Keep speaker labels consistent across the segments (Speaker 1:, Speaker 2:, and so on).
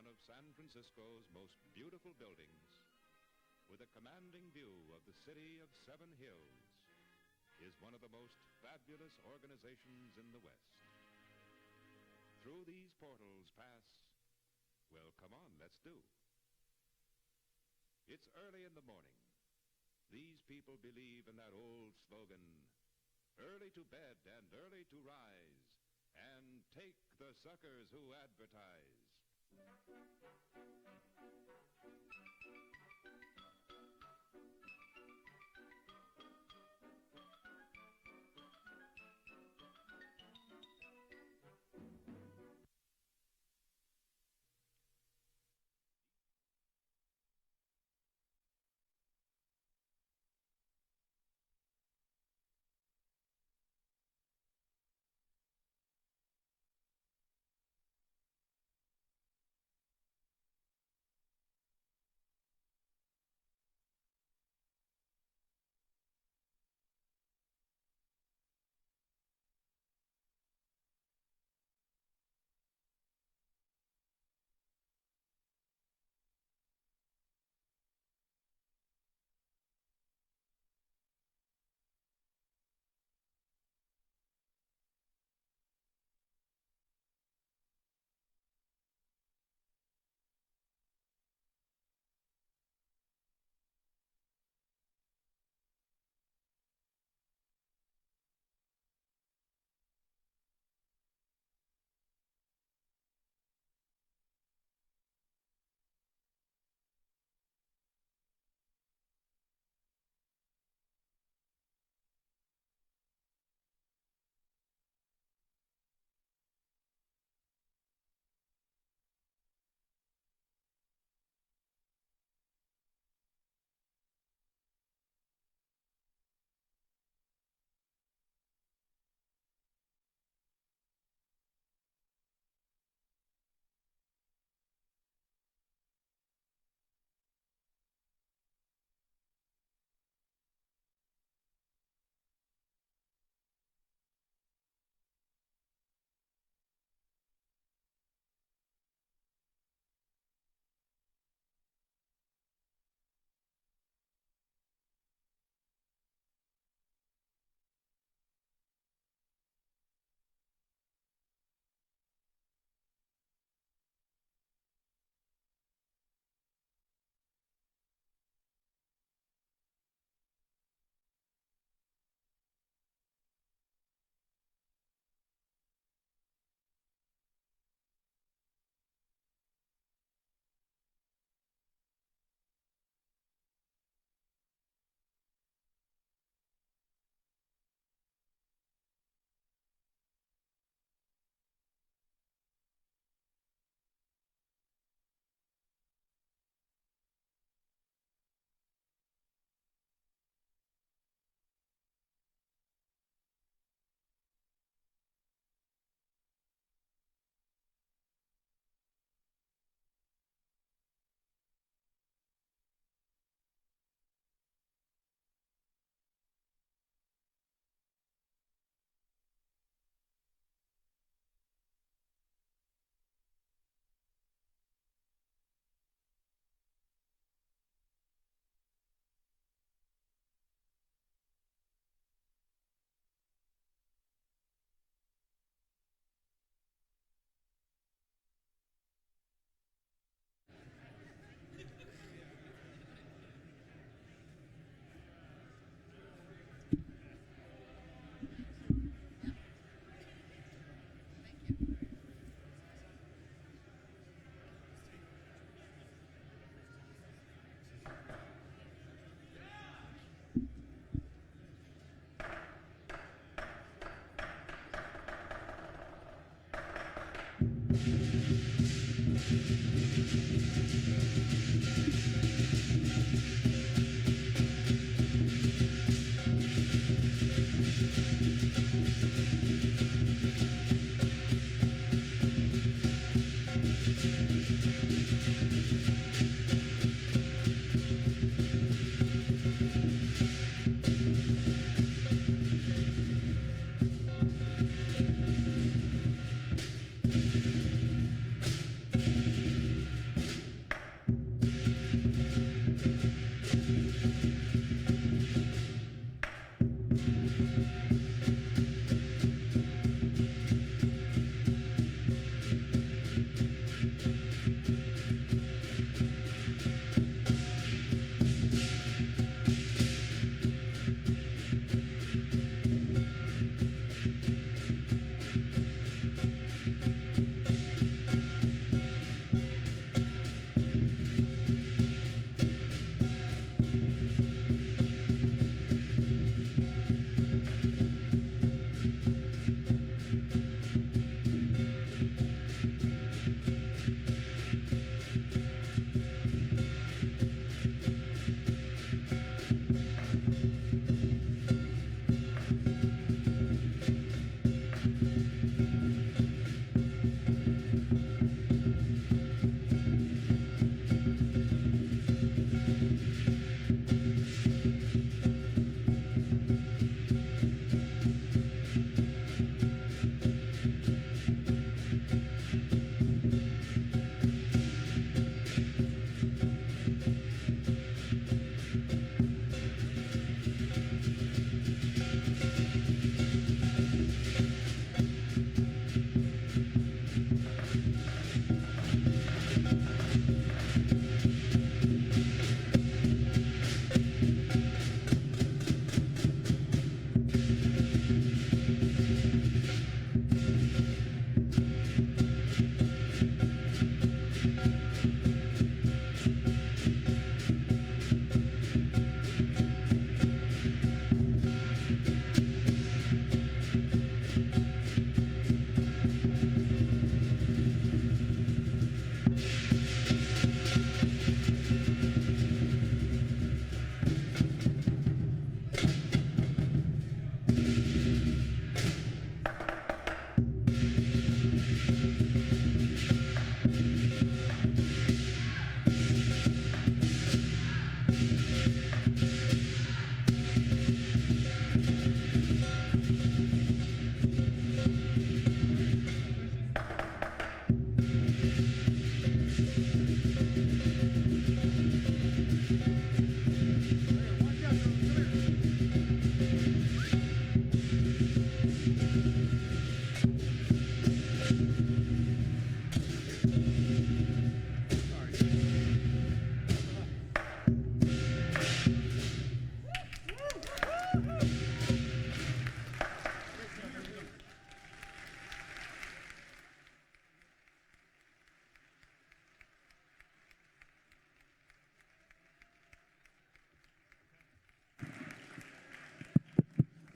Speaker 1: one of San Francisco's most beautiful buildings, with a commanding view of the city of Seven Hills, is one of the most fabulous organizations in the West. Through these portals pass, well, come on, let's do. It's early in the morning. These people believe in that old slogan, early to bed and early to rise, and take the suckers who advertise.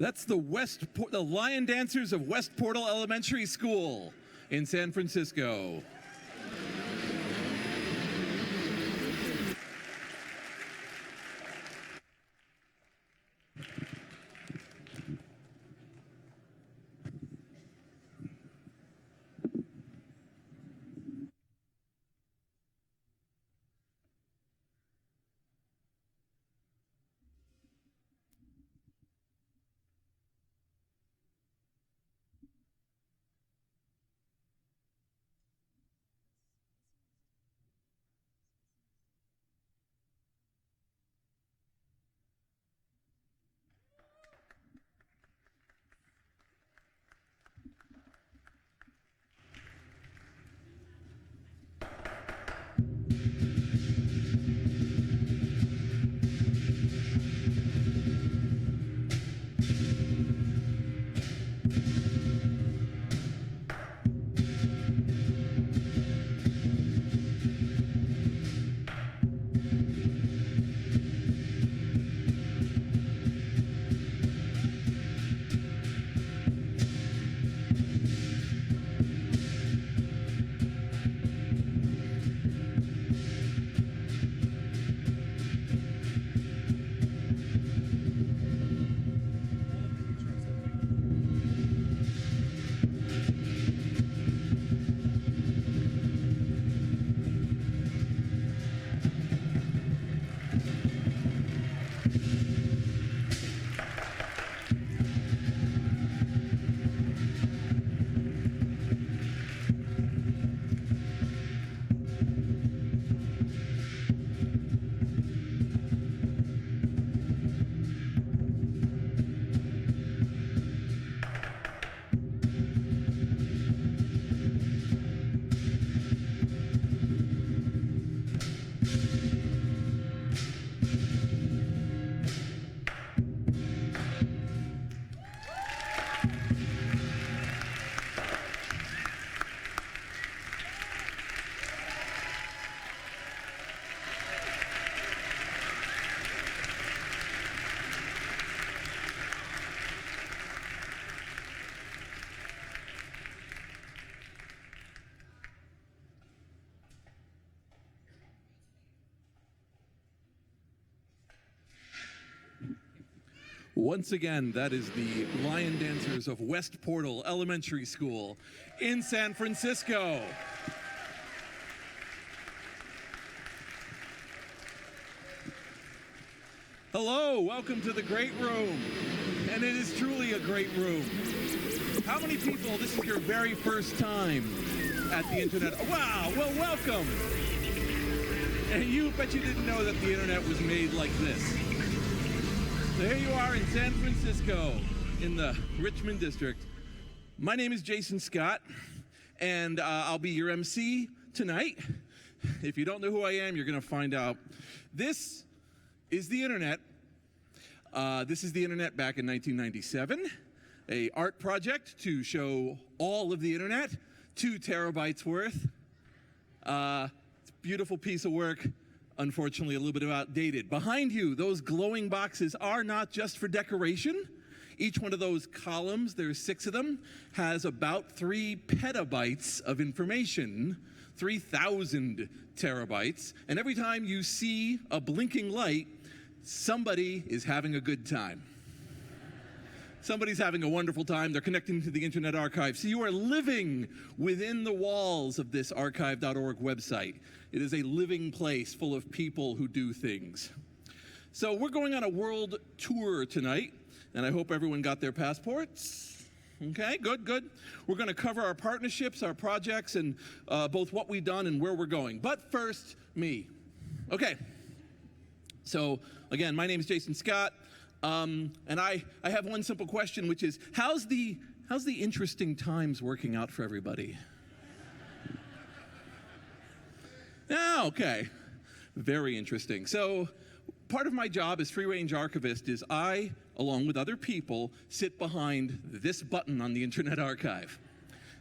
Speaker 2: That's the Lion Dancers of West Portal Elementary School in San Francisco. Once again, that is the Lion Dancers of West Portal Elementary School in San Francisco. Hello, welcome to the great room. And it is truly a great room. How many people, this is your very first time at the internet? Wow, well, welcome. And you bet you didn't know that the internet was made like this. So here you are in San Francisco, in the Richmond district. My name is Jason Scott, and I'll be your MC tonight. If you don't know who I am, you're going to find out. This is the internet. This is the internet back in 1997, an art project to show all of the internet, 2 terabytes worth. It's a beautiful piece of work. Unfortunately, a little bit outdated. Behind you, those glowing boxes are not just for decoration. Each one of those columns, there's 6 of them, has about 3 petabytes of information, 3,000 terabytes. And every time you see a blinking light, somebody is having a good time. Somebody's having a wonderful time. They're connecting to the Internet Archive. So you are living within the walls of this archive.org website. It is a living place full of people who do things. So we're going on a world tour tonight, and I hope everyone got their passports. Okay, good, good. We're going to cover our partnerships, our projects, and both what we've done and where we're going. But first, me. Okay. So, again, my name is Jason Scott. And I have one simple question, which is, how's the interesting times working out for everybody? Yeah, okay. Very interesting. So part of my job as free-range archivist is I, along with other people, sit behind this button on the Internet Archive.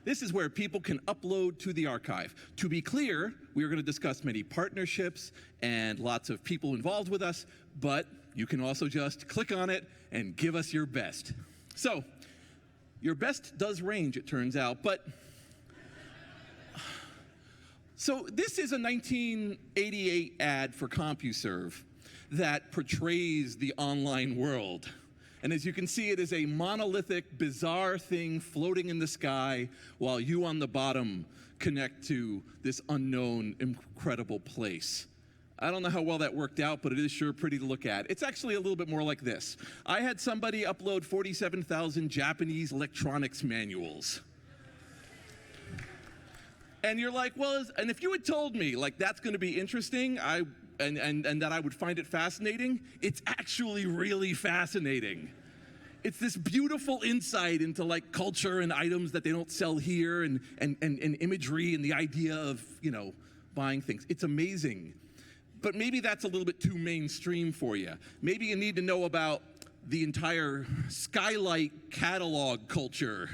Speaker 2: This is where people can upload to the archive. To be clear, we are going to discuss many partnerships and lots of people involved with us, but you can also just click on it and give us your best. So, your best does range, it turns out, but so this is a 1988 ad for CompuServe that portrays the online world. And as you can see, it is a monolithic, bizarre thing floating in the sky while you on the bottom connect to this unknown, incredible place. I don't know how well that worked out, but it is sure pretty to look at. It's actually a little bit more like this. I had somebody upload 47,000 Japanese electronics manuals. And you're like, well, and if you had told me, like, that's going to be interesting, and that I would find it fascinating, it's actually really fascinating. It's this beautiful insight into, like, culture and items that they don't sell here, and imagery and the idea of, you know, buying things. It's amazing. But maybe that's a little bit too mainstream for you. Maybe you need to know about the entire Skylight catalog culture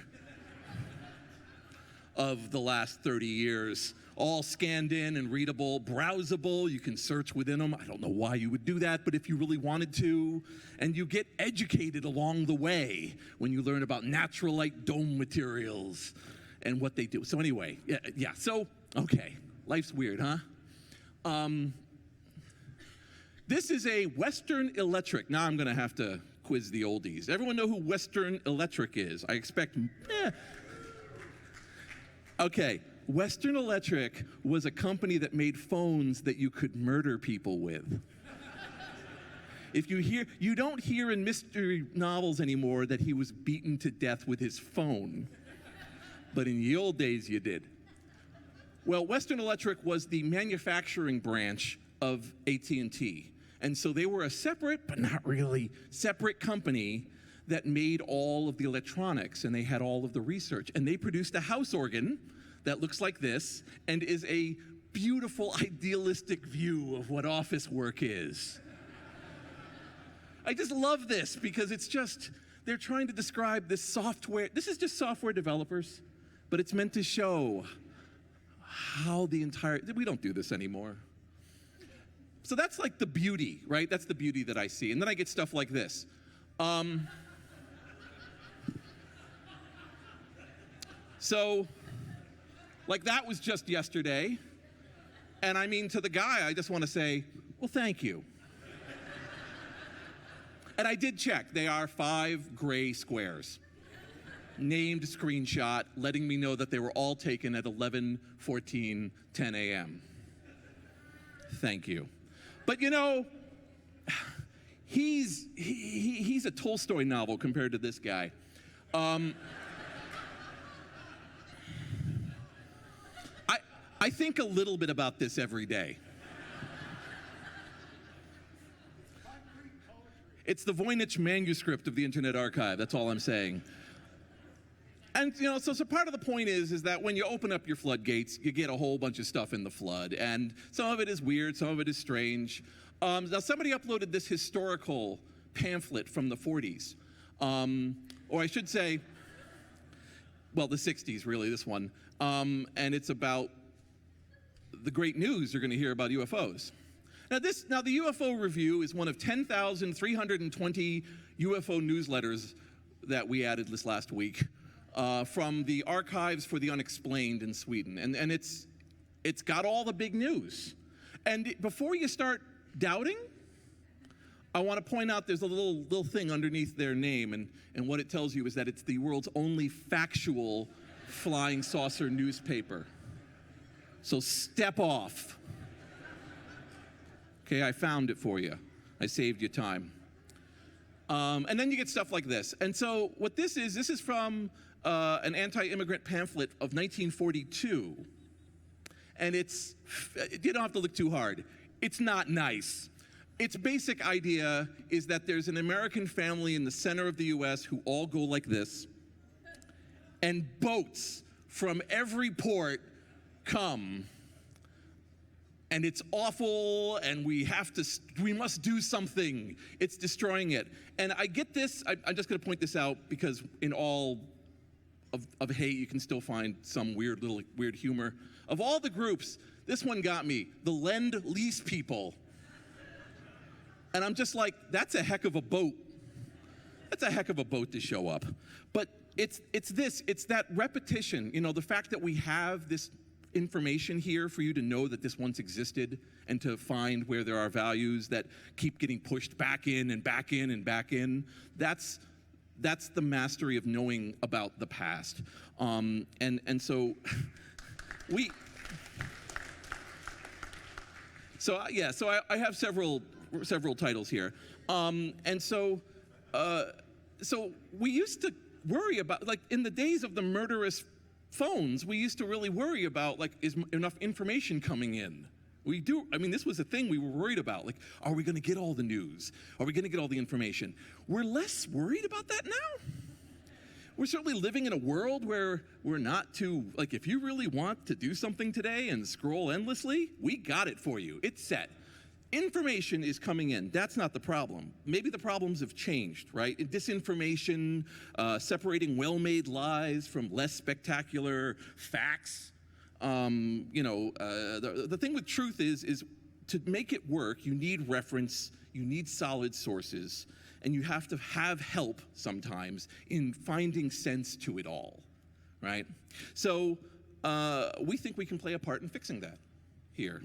Speaker 2: of the last 30 years. All scanned in and readable, browsable, you can search within them. I don't know why you would do that, but if you really wanted to, and you get educated along the way when you learn about natural light dome materials and what they do. So anyway, yeah, so, okay, life's weird, huh? This is a Western Electric. Now I'm gonna have to quiz the oldies. Everyone know who Western Electric is? I expect, Okay, Western Electric was a company that made phones that you could murder people with. If you don't hear in mystery novels anymore that he was beaten to death with his phone, but in the old days you did. Well, Western Electric was the manufacturing branch of AT&T. And so they were a separate, but not really, separate company that made all of the electronics, and they had all of the research. And they produced a house organ that looks like this and is a beautiful, idealistic view of what office work is. I just love this because it's just, they're trying to describe this software. This is just software developers, but it's meant to show how the entire, we don't do this anymore. So that's like the beauty, right? That's the beauty that I see. And then I get stuff like this. So, like that was just yesterday. And I mean, to the guy, I just want to say, well, thank you. And I did check. They are 5 gray squares. Named screenshot, letting me know that they were all taken at 11:14, 10 a.m. Thank you. But you know, he's a Tolstoy novel compared to this guy. I think a little bit about this every day. It's the Voynich manuscript of the Internet Archive, that's all I'm saying. And you know, so part of the point is that when you open up your floodgates, you get a whole bunch of stuff in the flood. And some of it is weird, some of it is strange. Now somebody uploaded this historical pamphlet from the 40s. Or I should say, well, the 60s really, this one. And it's about the great news you're gonna hear about UFOs. Now the UFO Review is one of 10,320 UFO newsletters that we added this last week. From the Archives for the Unexplained in Sweden. And it's got all the big news. And before you start doubting, I want to point out there's a little thing underneath their name, and what it tells you is that it's the world's only factual flying saucer newspaper. So step off. Okay, I found it for you. I saved you time. And then you get stuff like this. And so what this is from an anti-immigrant pamphlet of 1942. And you don't have to look too hard. It's not nice. Its basic idea is that there's an American family in the center of the US who all go like this, and boats from every port come, and it's awful, and we must do something. It's destroying it. And I get this, I'm just gonna point this out because in all of hate, you can still find some weird humor. Of all the groups, this one got me, the Lend-Lease people. And I'm just like, that's a heck of a boat. that's a heck of a boat to show up. But it's that repetition, the fact that we have this information here for you to know that this once existed and to find where there are values that keep getting pushed back in and back in and back in. That's the mastery of knowing about the past. And so we... So I have several titles here. So we used to worry about, like, in the days of the murderous phones, we used to really worry about, like, is enough information coming in? This was a thing we were worried about. Like, are we going to get all the news? Are we going to get all the information? We're less worried about that now. We're certainly living in a world where we're not too, like, if you really want to do something today and scroll endlessly, we got it for you. It's set. Information is coming in. That's not the problem. Maybe the problems have changed, right? Disinformation, separating well-made lies from less spectacular facts. The thing with truth is to make it work, you need reference, you need solid sources, and you have to have help sometimes in finding sense to it all, right? So we think we can play a part in fixing that here.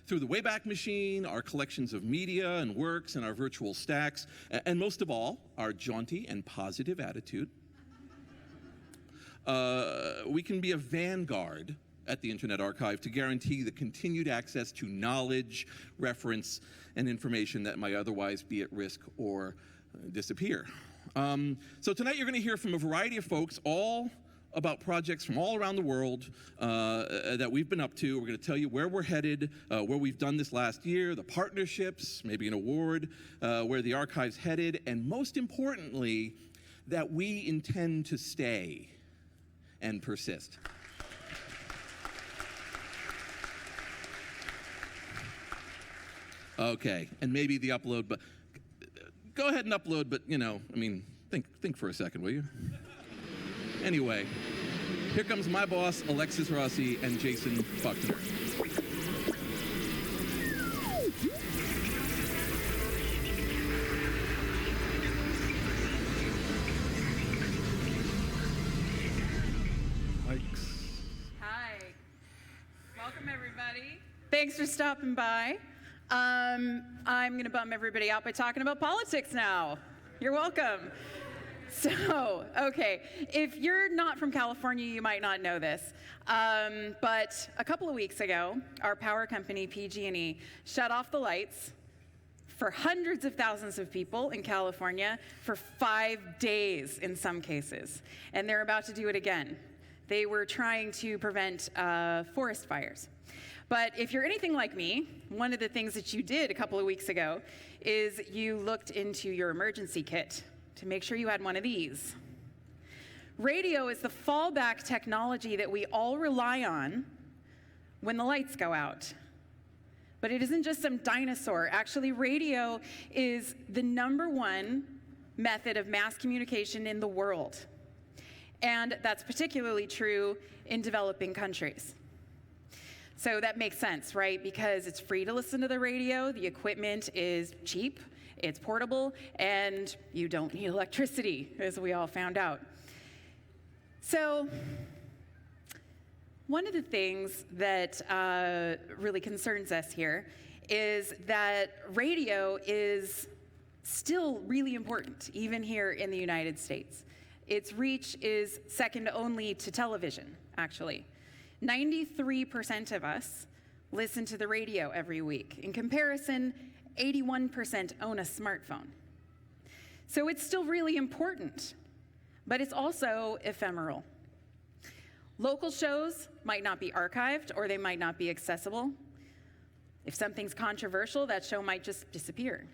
Speaker 2: Through the Wayback Machine, our collections of media and works, and our virtual stacks, and most of all, our jaunty and positive attitude. We can be a vanguard at the Internet Archive to guarantee the continued access to knowledge, reference, and information that might otherwise be at risk or disappear. So tonight you're going to hear from a variety of folks, all about projects from all around the world that we've been up to. We're going to tell you where we're headed, where we've done this last year, the partnerships, maybe an award, where the archive's headed, and most importantly, that we intend to stay and persist. Okay, and maybe the upload, but go ahead and upload, but think for a second, will you? Anyway, here comes my boss, Alexis Rossi, and Jason Buckner.
Speaker 3: Hi. Welcome, everybody. Thanks for stopping by. I'm going to bum everybody out by talking about politics now. You're welcome. So, okay, if you're not from California, you might not know this, but a couple of weeks ago, our power company, PG&E, shut off the lights for hundreds of thousands of people in California for 5 days in some cases, and they're about to do it again. They were trying to prevent forest fires. But if you're anything like me, one of the things that you did a couple of weeks ago is you looked into your emergency kit to make sure you had one of these. Radio is the fallback technology that we all rely on when the lights go out. But it isn't just some dinosaur. Actually, radio is the #1 method of mass communication in the world. And that's particularly true in developing countries. So that makes sense, right? Because it's free to listen to the radio, the equipment is cheap, it's portable, and you don't need electricity, as we all found out. So one of the things that really concerns us here is that radio is still really important, even here in the United States. Its reach is second only to television, actually. 93% of us listen to the radio every week. In comparison, 81% own a smartphone. So it's still really important, but it's also ephemeral. Local shows might not be archived or they might not be accessible. If something's controversial, that show might just disappear.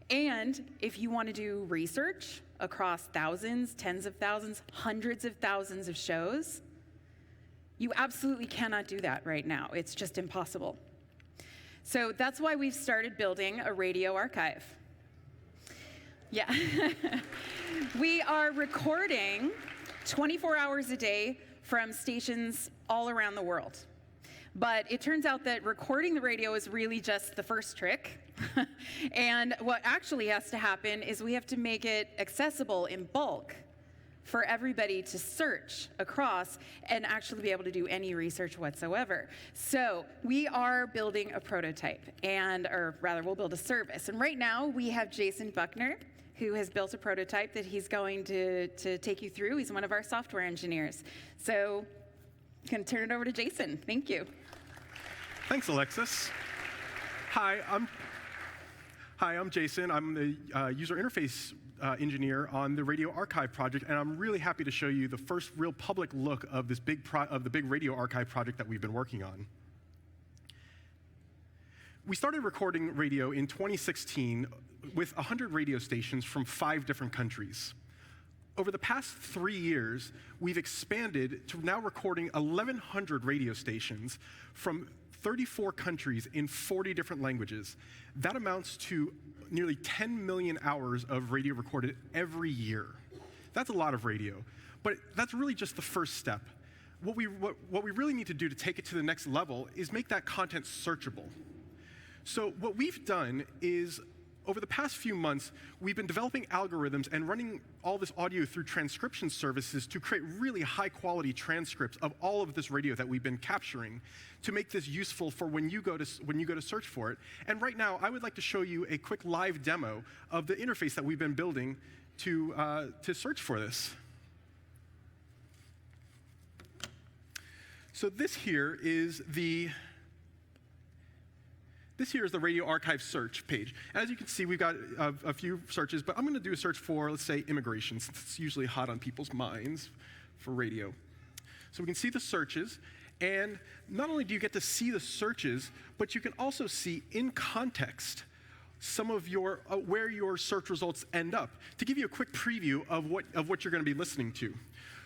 Speaker 3: And if you want to do research across thousands, tens of thousands, hundreds of thousands of shows, you absolutely cannot do that right now. It's just impossible. So that's why we've started building a radio archive. Yeah. We are recording 24 hours a day from stations all around the world. But it turns out that recording the radio is really just the first trick. And what actually has to happen is we have to make it accessible in bulk for everybody to search across and actually be able to do any research whatsoever. So we are building a prototype, or rather we'll build a service. And right now we have Jason Buckner, who has built a prototype that he's going to take you through. He's one of our software engineers. So I'm going to turn it over to Jason. Thank you.
Speaker 4: Thanks, Alexis. Hi, I'm Jason. I'm the user interface engineer on the Radio Archive project, and I'm really happy to show you the first real public look of this big Radio Archive project that we've been working on. We started recording radio in 2016 with 100 radio stations from 5 different countries. Over the past 3 years, we've expanded to now recording 1,100 radio stations from 34 countries in 40 different languages. That amounts to nearly 10 million hours of radio recorded every year. That's a lot of radio, but that's really just the first step. What we really need to do to take it to the next level is make that content searchable. So what we've done is, over the past few months, we've been developing algorithms and running all this audio through transcription services to create really high-quality transcripts of all of this radio that we've been capturing to make this useful for when you go to search for it. And right now, I would like to show you a quick live demo of the interface that we've been building to search for this. So this here is the Radio Archive search page. As you can see, we've got a few searches, but I'm going to do a search for, let's say, immigration, since it's usually hot on people's minds for radio. So we can see the searches, and not only do you get to see the searches, but you can also see in context some of your where your search results end up, to give you a quick preview of what you're going to be listening to.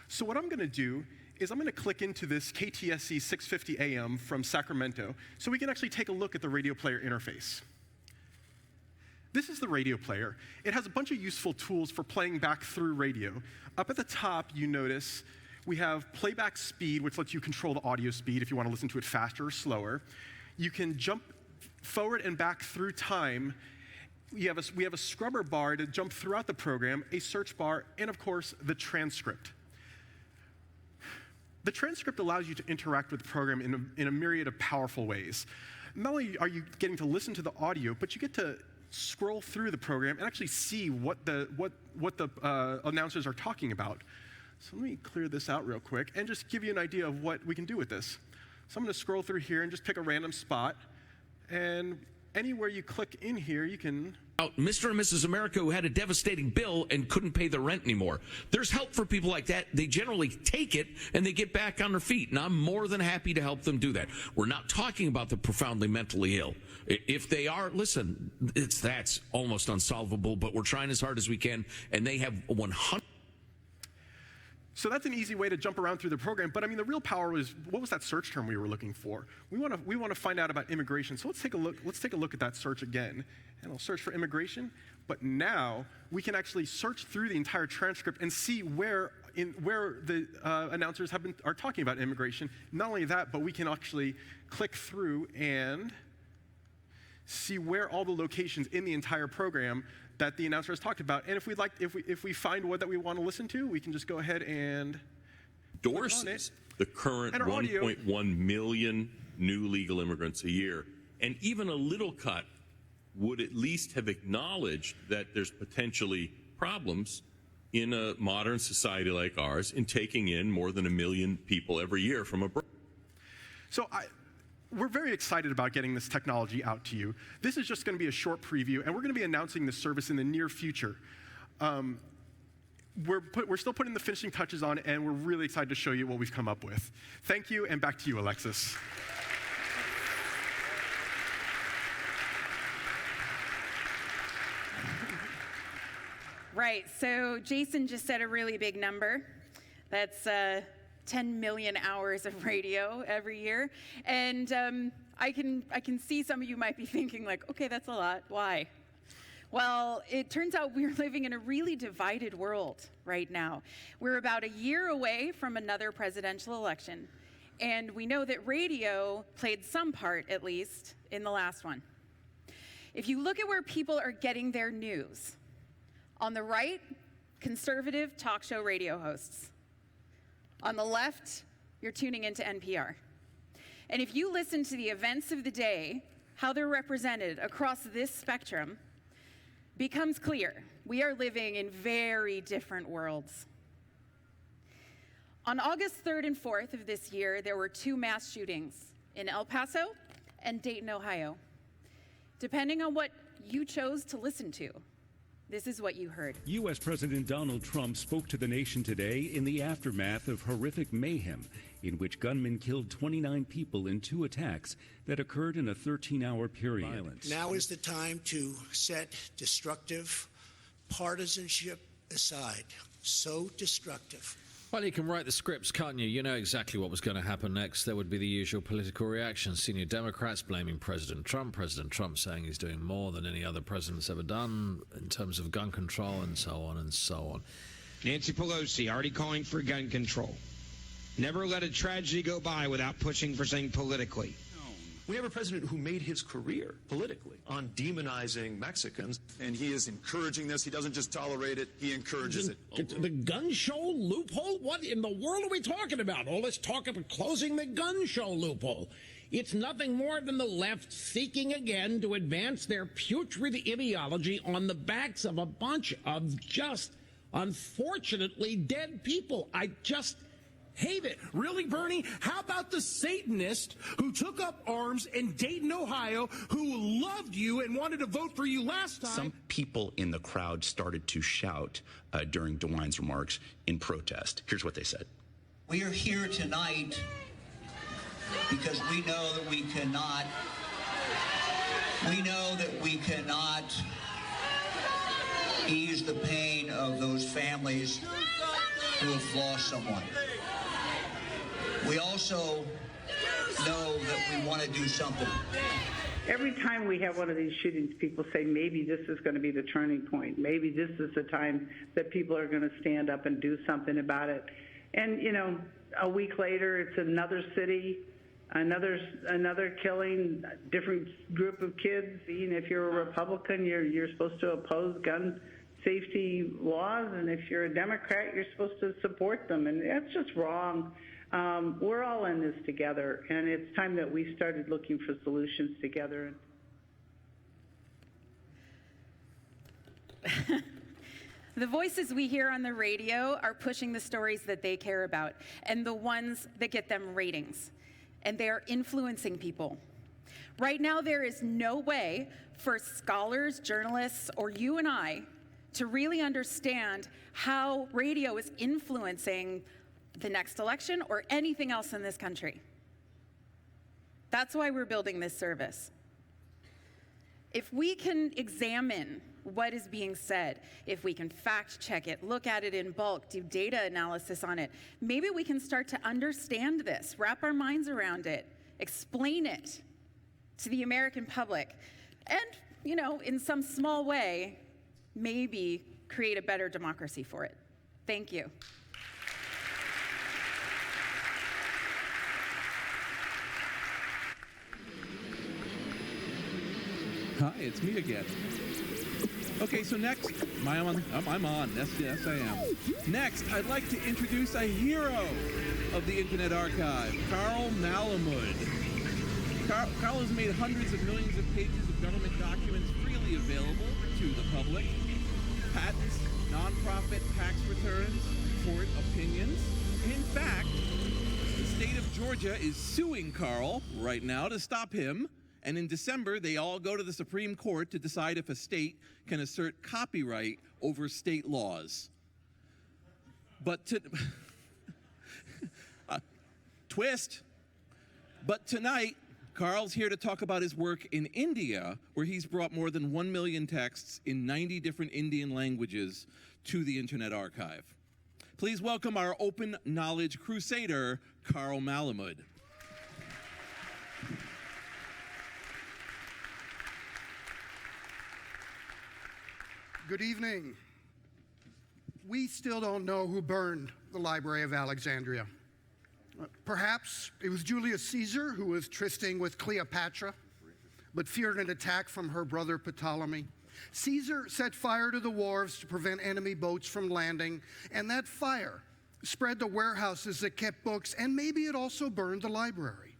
Speaker 4: So what I'm going to do is I'm going to click into this KTSC 650 AM from Sacramento so we can actually take a look at the radio player interface. This is the radio player. It has a bunch of useful tools for playing back through radio. Up at the top, you notice we have playback speed, which lets you control the audio speed if you want to listen to it faster or slower. You can jump forward and back through time. We have a scrubber bar to jump throughout the program, a search bar, and of course, the transcript. The transcript allows you to interact with the program in a myriad of powerful ways. Not only are you getting to listen to the audio, but you get to scroll through the program and actually see what the announcers are talking about. So let me clear this out real quick and just give you an idea of what we can do with this. So I'm going to scroll through here and just pick a random spot. And anywhere you click in here, you can...
Speaker 5: Mr. and Mrs. America who had a devastating bill and couldn't pay the rent anymore. There's help for people like that. They generally take it and they get back on their feet, and I'm more than happy to help them do that. We're not talking about the profoundly mentally ill. If they are, listen, that's almost unsolvable, but we're trying as hard as we can, and they have 100.
Speaker 4: So that's an easy way to jump around through the program, but I mean the real power was, what was that search term we were looking for? We want to find out about immigration. So let's take a look at that search again. And I'll search for immigration, but now we can actually search through the entire transcript and see where the announcers are talking about immigration. Not only that, but we can actually click through and see where all the locations in the entire program that the announcer has talked about. And if we find one that we want to listen to, we can just go ahead and
Speaker 6: endorses the current 1.1 million new legal immigrants a year. And even a little cut would at least have acknowledged that there's potentially problems in a modern society like ours in taking in more than 1 million people every year from abroad.
Speaker 4: So we're very excited about getting this technology out to you. This is just going to be a short preview, and we're going to be announcing this service in the near future. We're still putting the finishing touches on it, and we're really excited to show you what we've come up with. Thank you, and back to you, Alexis.
Speaker 3: Right, so Jason just said a really big number. That's 10 million hours of radio every year. And I can see some of you might be thinking like, okay, that's a lot, why? Well, it turns out we're living in a really divided world right now. We're about a year away from another presidential election. and we know that radio played some part, at least, in the last one. If you look at where people are getting their news, on the right, conservative talk show radio hosts. On the left, you're tuning into NPR. And if you listen to the events of the day, how they're represented across this spectrum, becomes clear. We are living in very different worlds. On August 3rd and 4th of this year, there were 2 mass shootings in El Paso and Dayton, Ohio. Depending on what you chose to listen to, this is what you heard.
Speaker 7: U.S. President Donald Trump spoke to the nation today in the aftermath of horrific mayhem in which gunmen killed 29 people in 2 attacks that occurred in a 13-hour period.
Speaker 8: Violence. Now is the time to set destructive partisanship aside. So destructive.
Speaker 9: Well, you can write the scripts, can't you? You know exactly what was going to happen next. There would be the usual political reaction. Senior Democrats blaming President Trump saying he's doing more than any other president's ever done in terms of gun control, and so on and so on.
Speaker 10: Nancy Pelosi already calling for gun control. Never let a tragedy go by without pushing for something politically.
Speaker 11: We have a president who made his career politically on demonizing Mexicans.
Speaker 12: And he is encouraging this. He doesn't just tolerate it, he encourages it.
Speaker 13: The gun show loophole? What in the world are we talking about? All this talk about closing the gun show loophole. It's nothing more than the left seeking again to advance their putrid ideology on the backs of a bunch of just, unfortunately, dead people. I just hate it.
Speaker 14: Really, Bernie? How about the Satanist who took up arms in Dayton, Ohio, who loved you and wanted to vote for you last time?
Speaker 15: Some people in the crowd started to shout during DeWine's remarks in protest. Here's what they said.
Speaker 16: We are here tonight because we know that we cannot ease the pain of those families who have lost someone. We also know that we want to do something.
Speaker 17: Every time we have one of these shootings, people say maybe this is going to be the turning point. Maybe this is the time that people are going to stand up and do something about it. And, you know, a week later, it's another city, another killing, different group of kids. Even if you're a Republican, you're supposed to oppose gun safety laws, and if you're a Democrat, you're supposed to support them, and that's just wrong. We're all in this together, and it's time that we started looking for solutions together.
Speaker 3: The voices we hear on the radio are pushing the stories that they care about, and the ones that get them ratings, and they are influencing people. Right now, there is no way for scholars, journalists, or you and I to really understand how radio is influencing the next election or anything else in this country. That's why we're building this service. If we can examine what is being said, if we can fact check it, look at it in bulk, do data analysis on it, maybe we can start to understand this, wrap our minds around it, explain it to the American public, and, you know, in some small way, maybe create a better democracy for it. Thank you.
Speaker 2: Hi, it's me again. Okay, so next, I'm on. Yes, I am. Next, I'd like to introduce a hero of the Internet Archive, Carl Malamud. Carl has made hundreds of millions of pages of government documents freely available to the public. Patents, nonprofit tax returns, court opinions. In fact, the state of Georgia is suing Carl right now to stop him. And in December, they all go to the Supreme Court to decide if a state can assert copyright over state laws. But twist. But tonight, Carl's here to talk about his work in India, where he's brought more than 1 million texts in 90 different Indian languages to the Internet Archive. Please welcome our open knowledge crusader, Carl Malamud.
Speaker 18: Good evening. We still don't know who burned the Library of Alexandria. Perhaps it was Julius Caesar who was trysting with Cleopatra, but feared an attack from her brother Ptolemy. Caesar set fire to the wharves to prevent enemy boats from landing, and that fire spread to warehouses that kept books, and maybe it also burned the library.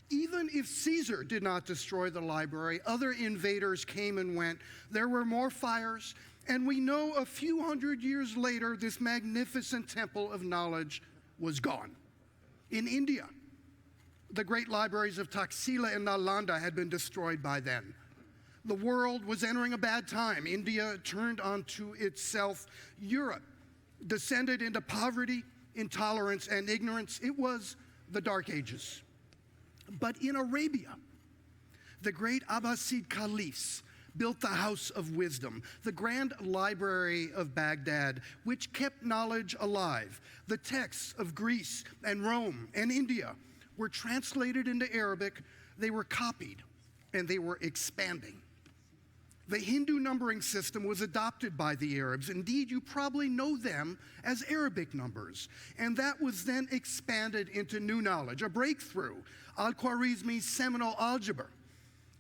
Speaker 18: Even if Caesar did not destroy the library, other invaders came and went. There were more fires, and we know a few hundred years later, this magnificent temple of knowledge was gone. In India, the great libraries of Taxila and Nalanda had been destroyed by then. The world was entering a bad time. India turned onto itself. Europe descended into poverty, intolerance, and ignorance. It was the Dark Ages. But in Arabia, the great Abbasid caliphs built the House of Wisdom, the Grand Library of Baghdad, which kept knowledge alive. The texts of Greece and Rome and India were translated into Arabic, they were copied, and they were expanding. The Hindu numbering system was adopted by the Arabs. Indeed, you probably know them as Arabic numbers. And that was then expanded into new knowledge, a breakthrough, Al-Khwarizmi's seminal algebra,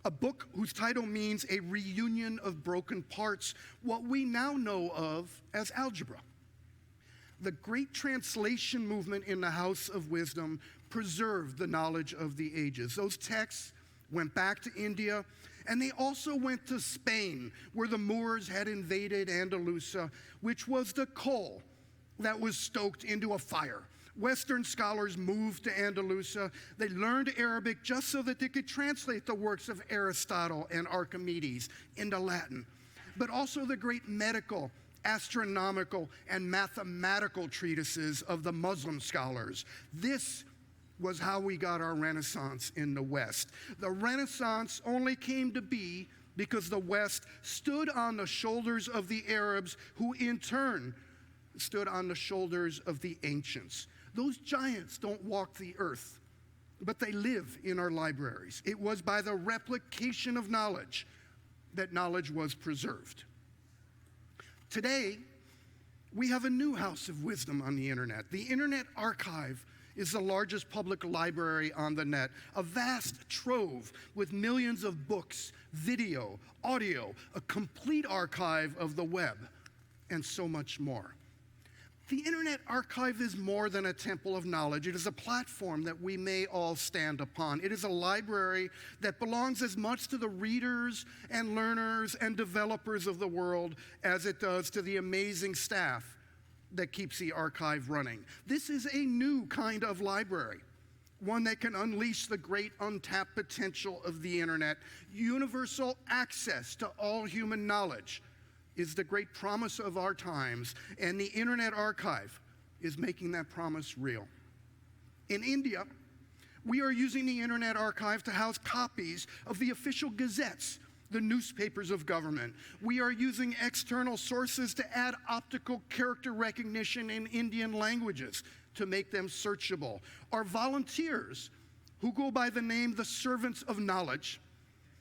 Speaker 18: a book whose title means a reunion of broken parts, what we now know of as algebra. The great translation movement in the House of Wisdom preserved the knowledge of the ages. Those texts went back to India, and they also went to Spain, where the Moors had invaded Andalusia, which was the coal that was stoked into a fire. Western scholars moved to Andalusia. They learned Arabic just so that they could translate the works of Aristotle and Archimedes into Latin, but also the great medical, astronomical, and mathematical treatises of the Muslim scholars. This was how we got our Renaissance in the West. The Renaissance only came to be because the West stood on the shoulders of the Arabs, who in turn stood on the shoulders of the ancients. Those giants don't walk the earth, but they live in our libraries. It was by the replication of knowledge that knowledge was preserved. Today, we have a new house of wisdom on the internet. The Internet Archive is the largest public library on the net, a vast trove with millions of books, video, audio, a complete archive of the web, and so much more. The Internet Archive is more than a temple of knowledge. It is a platform that we may all stand upon. It is a library that belongs as much to the readers and learners and developers of the world as it does to the amazing staff that keeps the archive running. This is a new kind of library, one that can unleash the great untapped potential of the internet. Universal access to all human knowledge is the great promise of our times, and the Internet Archive is making that promise real. In India, we are using the Internet Archive to house copies of the official gazettes, the newspapers of government. We are using external sources to add optical character recognition in Indian languages to make them searchable. Our volunteers, who go by the name the Servants of Knowledge,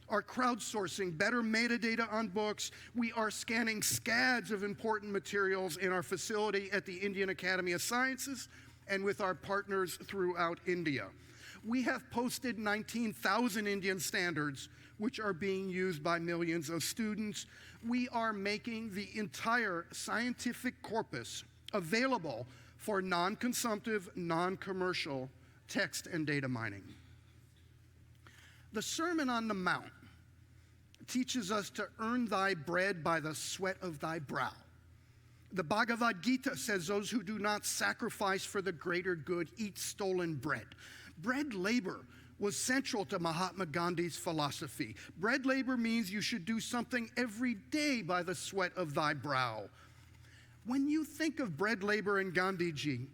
Speaker 18: are crowdsourcing better metadata on books. We are scanning scads of important materials in our facility at the Indian Academy of Sciences and with our partners throughout India. We have posted 19,000 Indian standards, which are being used by millions of students. We are making the entire scientific corpus available for non-consumptive, non-commercial text and data mining. The Sermon on the Mount teaches us to earn thy bread by the sweat of thy brow. The Bhagavad Gita says those who do not sacrifice for the greater good eat stolen bread. Bread labor was central to Mahatma Gandhi's philosophy. Bread labor means you should do something every day by the sweat of thy brow. When you think of bread labor and Gandhiji,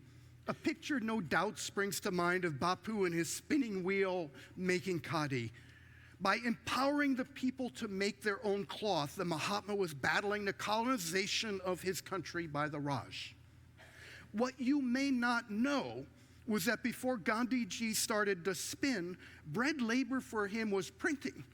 Speaker 18: a picture no doubt springs to mind of Bapu and his spinning wheel making khadi. By empowering the people to make their own cloth, the Mahatma was battling the colonization of his country by the Raj. What you may not know was that before Gandhiji started to spin, bread labor for him was printing.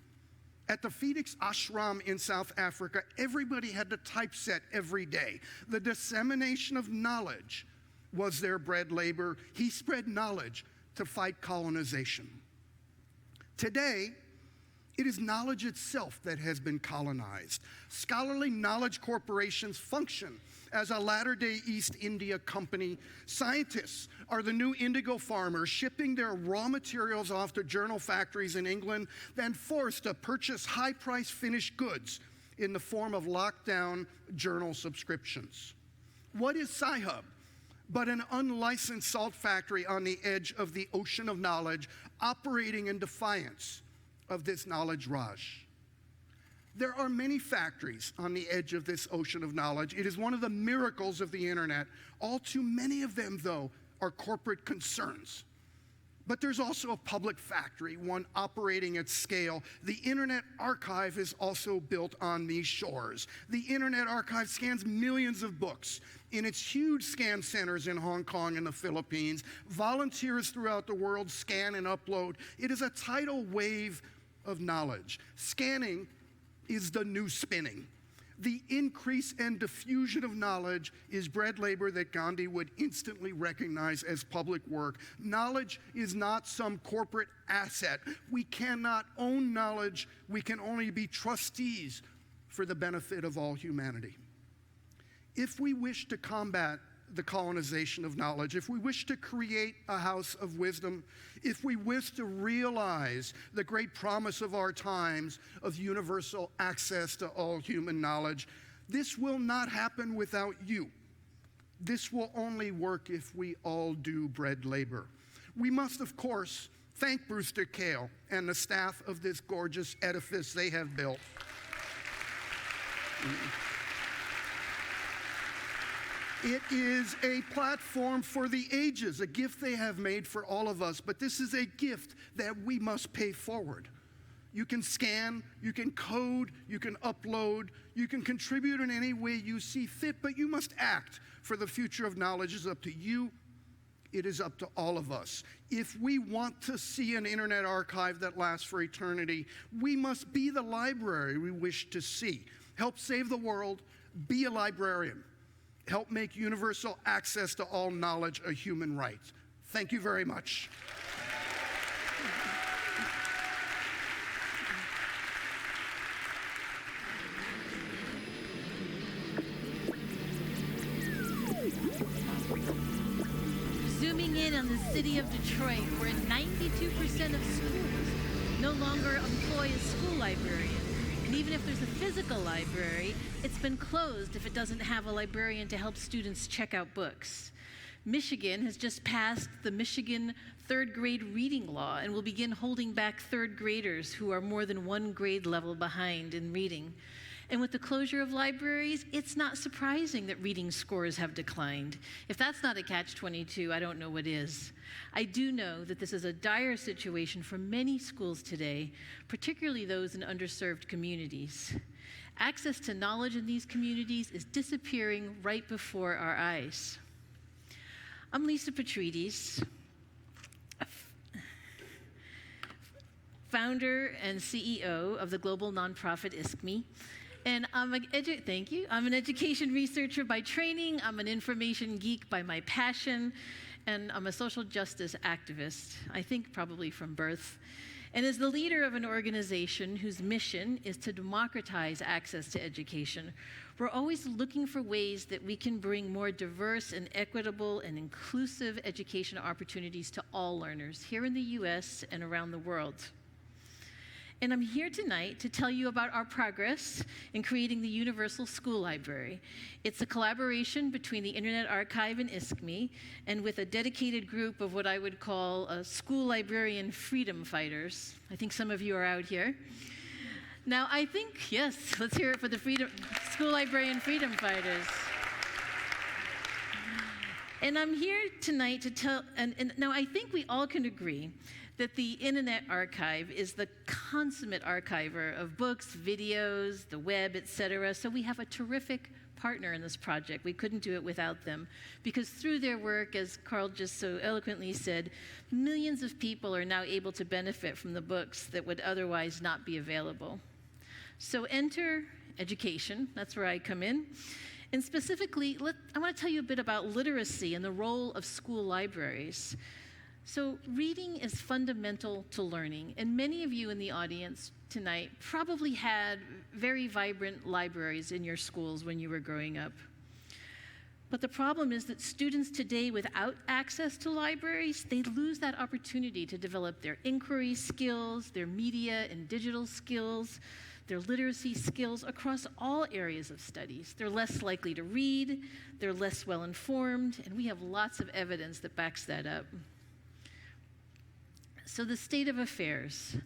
Speaker 18: At the Phoenix Ashram in South Africa, everybody had to typeset every day. The dissemination of knowledge was their bread labor. He spread knowledge to fight colonization. Today, it is knowledge itself that has been colonized. Scholarly knowledge corporations function as a latter-day East India company. Scientists are the new indigo farmers shipping their raw materials off to journal factories in England, then forced to purchase high-priced finished goods in the form of lockdown journal subscriptions. What is Sci-Hub but an unlicensed salt factory on the edge of the ocean of knowledge, operating in defiance of this knowledge rush? There are many factories on the edge of this ocean of knowledge. It is one of the miracles of the internet. All too many of them, though, are corporate concerns. But there's also a public factory, one operating at scale. The Internet Archive is also built on these shores. The Internet Archive scans millions of books in its huge scan centers in Hong Kong and the Philippines. Volunteers throughout the world scan and upload. It is a tidal wave of knowledge. Scanning is the new spinning. The increase and diffusion of knowledge is bread labor that Gandhi would instantly recognize as public work. Knowledge is not some corporate asset. We cannot own knowledge. We can only be trustees for the benefit of all humanity. If we wish to combat the colonization of knowledge, if we wish to create a house of wisdom, if we wish to realize the great promise of our times of universal access to all human knowledge, this will not happen without you. This will only work if we all do bread labor. We must, of course, thank Brewster Kahle and the staff of this gorgeous edifice they have built. It is a platform for the ages, a gift they have made for all of us, but this is a gift that we must pay forward. You can scan, you can code, you can upload, you can contribute in any way you see fit, but you must act, for the future of knowledge is up to you. It is up to all of us. If we want to see an internet archive that lasts for eternity, we must be the library we wish to see. Help save the world, be a librarian. Help make universal access to all knowledge a human right. Thank you very much.
Speaker 19: Zooming in on the city of Detroit, where 92% of schools no longer employ a school librarian. And even if there's a physical library, it's been closed if it doesn't have a librarian to help students check out books. Michigan has just passed the Michigan third grade reading law and will begin holding back third graders who are more than one grade level behind in reading. And with the closure of libraries, it's not surprising that reading scores have declined. If that's not a catch-22, I don't know what is. I do know that this is a dire situation for many schools today, particularly those in underserved communities. Access to knowledge in these communities is disappearing right before our eyes. I'm Lisa Petrides, founder and CEO of the global nonprofit ISKME. And I'm an education researcher by training, I'm an information geek by my passion, and I'm a social justice activist, I think probably from birth. And as the leader of an organization whose mission is to democratize access to education, we're always looking for ways that we can bring more diverse and equitable and inclusive education opportunities to all learners here in the US and around the world. And I'm here tonight to tell you about our progress in creating the Universal School Library. It's a collaboration between the Internet Archive and ISKME, and with a dedicated group of what I would call school librarian freedom fighters. I think some of you are out here. Now, I think, yes, let's hear it for the school librarian freedom fighters. And I'm here tonight to tell, and now I think we all can agree that the Internet Archive is the consummate archiver of books, videos, the web, etc. So we have a terrific partner in this project. We couldn't do it without them, because through their work, as Carl just so eloquently said, millions of people are now able to benefit from the books that would otherwise not be available. So enter education, that's where I come in. And specifically, I want to tell you a bit about literacy and the role of school libraries. So reading is fundamental to learning, and many of you in the audience tonight probably had very vibrant libraries in your schools when you were growing up. But the problem is that students today without access to libraries, they lose that opportunity to develop their inquiry skills, their media and digital skills, their literacy skills across all areas of studies. They're less likely to read, they're less well informed, and we have lots of evidence that backs that up. So the state of affairs.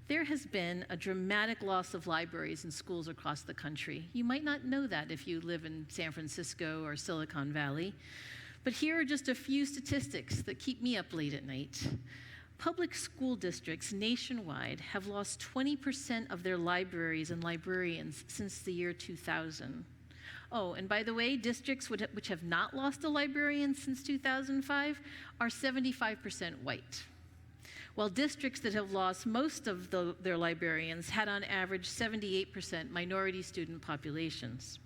Speaker 19: There has been a dramatic loss of libraries in schools across the country. You might not know that if you live in San Francisco or Silicon Valley, but here are just a few statistics that keep me up late at night. Public school districts nationwide have lost 20% of their libraries and librarians since the year 2000. Oh, and by the way, districts which have not lost a librarian since 2005 are 75% white, while districts that have lost most of their librarians had on average 78% minority student populations.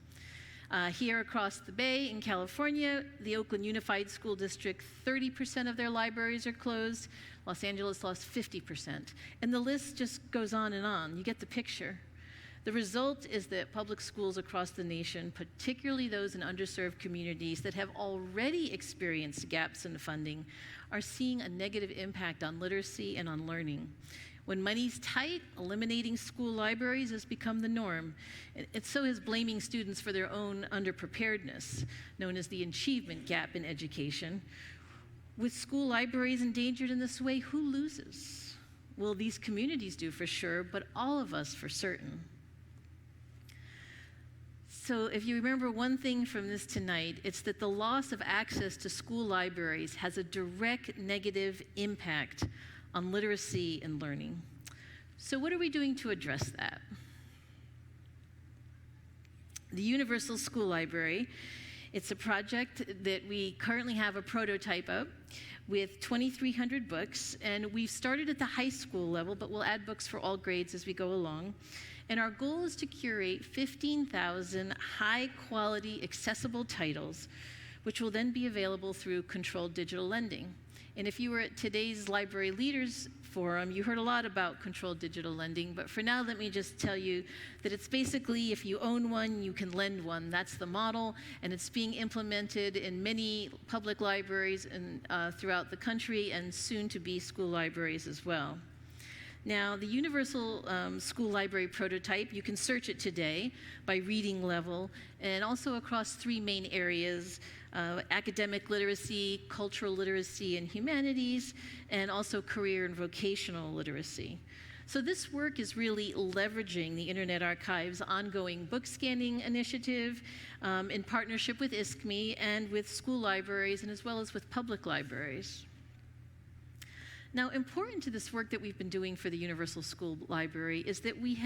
Speaker 19: Here across the Bay in California, the Oakland Unified School District, 30% of their libraries are closed. Los Angeles lost 50%. And the list just goes on and on. You get the picture. The result is that public schools across the nation, particularly those in underserved communities that have already experienced gaps in funding, are seeing a negative impact on literacy and on learning. When money's tight, eliminating school libraries has become the norm. So is blaming students for their own underpreparedness, known as the achievement gap in education. With school libraries endangered in this way, who loses? Well, these communities do for sure, but all of us for certain. So if you remember one thing from this tonight, it's that the loss of access to school libraries has a direct negative impact on literacy and learning. So what are we doing to address that? The Universal School Library, it's a project that we currently have a prototype of with 2,300 books, and we've started at the high school level, but we'll add books for all grades as we go along. And our goal is to curate 15,000 high-quality, accessible titles, which will then be available through controlled digital lending. And if you were at today's Library Leaders Forum, you heard a lot about controlled digital lending, but for now, let me just tell you that it's basically if you own one, you can lend one. That's the model, and it's being implemented in many public libraries throughout the country and soon to be school libraries as well. Now, the Universal School Library prototype, you can search it today by reading level and also across three main areas, academic literacy, cultural literacy and humanities, and also career and vocational literacy. So this work is really leveraging the Internet Archive's ongoing book scanning initiative in partnership with ISKME and with school libraries and as well as with public libraries. Now, important to this work that we've been doing for the Universal School Library is that we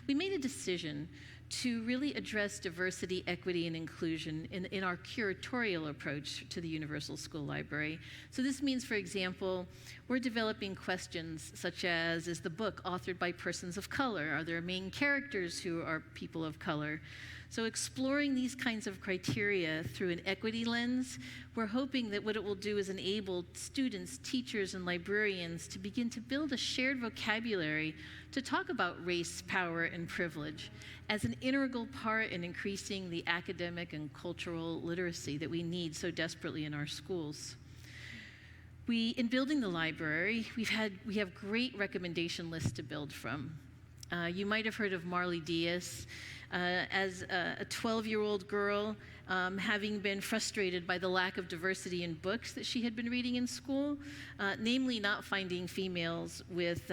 Speaker 19: made a decision to really address diversity, equity, and inclusion in our curatorial approach to the Universal School Library. So this means, for example, we're developing questions such as, is the book authored by persons of color? Are there main characters who are people of color? So exploring these kinds of criteria through an equity lens, we're hoping that what it will do is enable students, teachers, and librarians to begin to build a shared vocabulary to talk about race, power, and privilege as an integral part in increasing the academic and cultural literacy that we need so desperately in our schools. In building the library, we have great recommendation lists to build from. You might have heard of Marley Diaz. As a 12-year-old girl, having been frustrated by the lack of diversity in books that she had been reading in school, namely not finding females with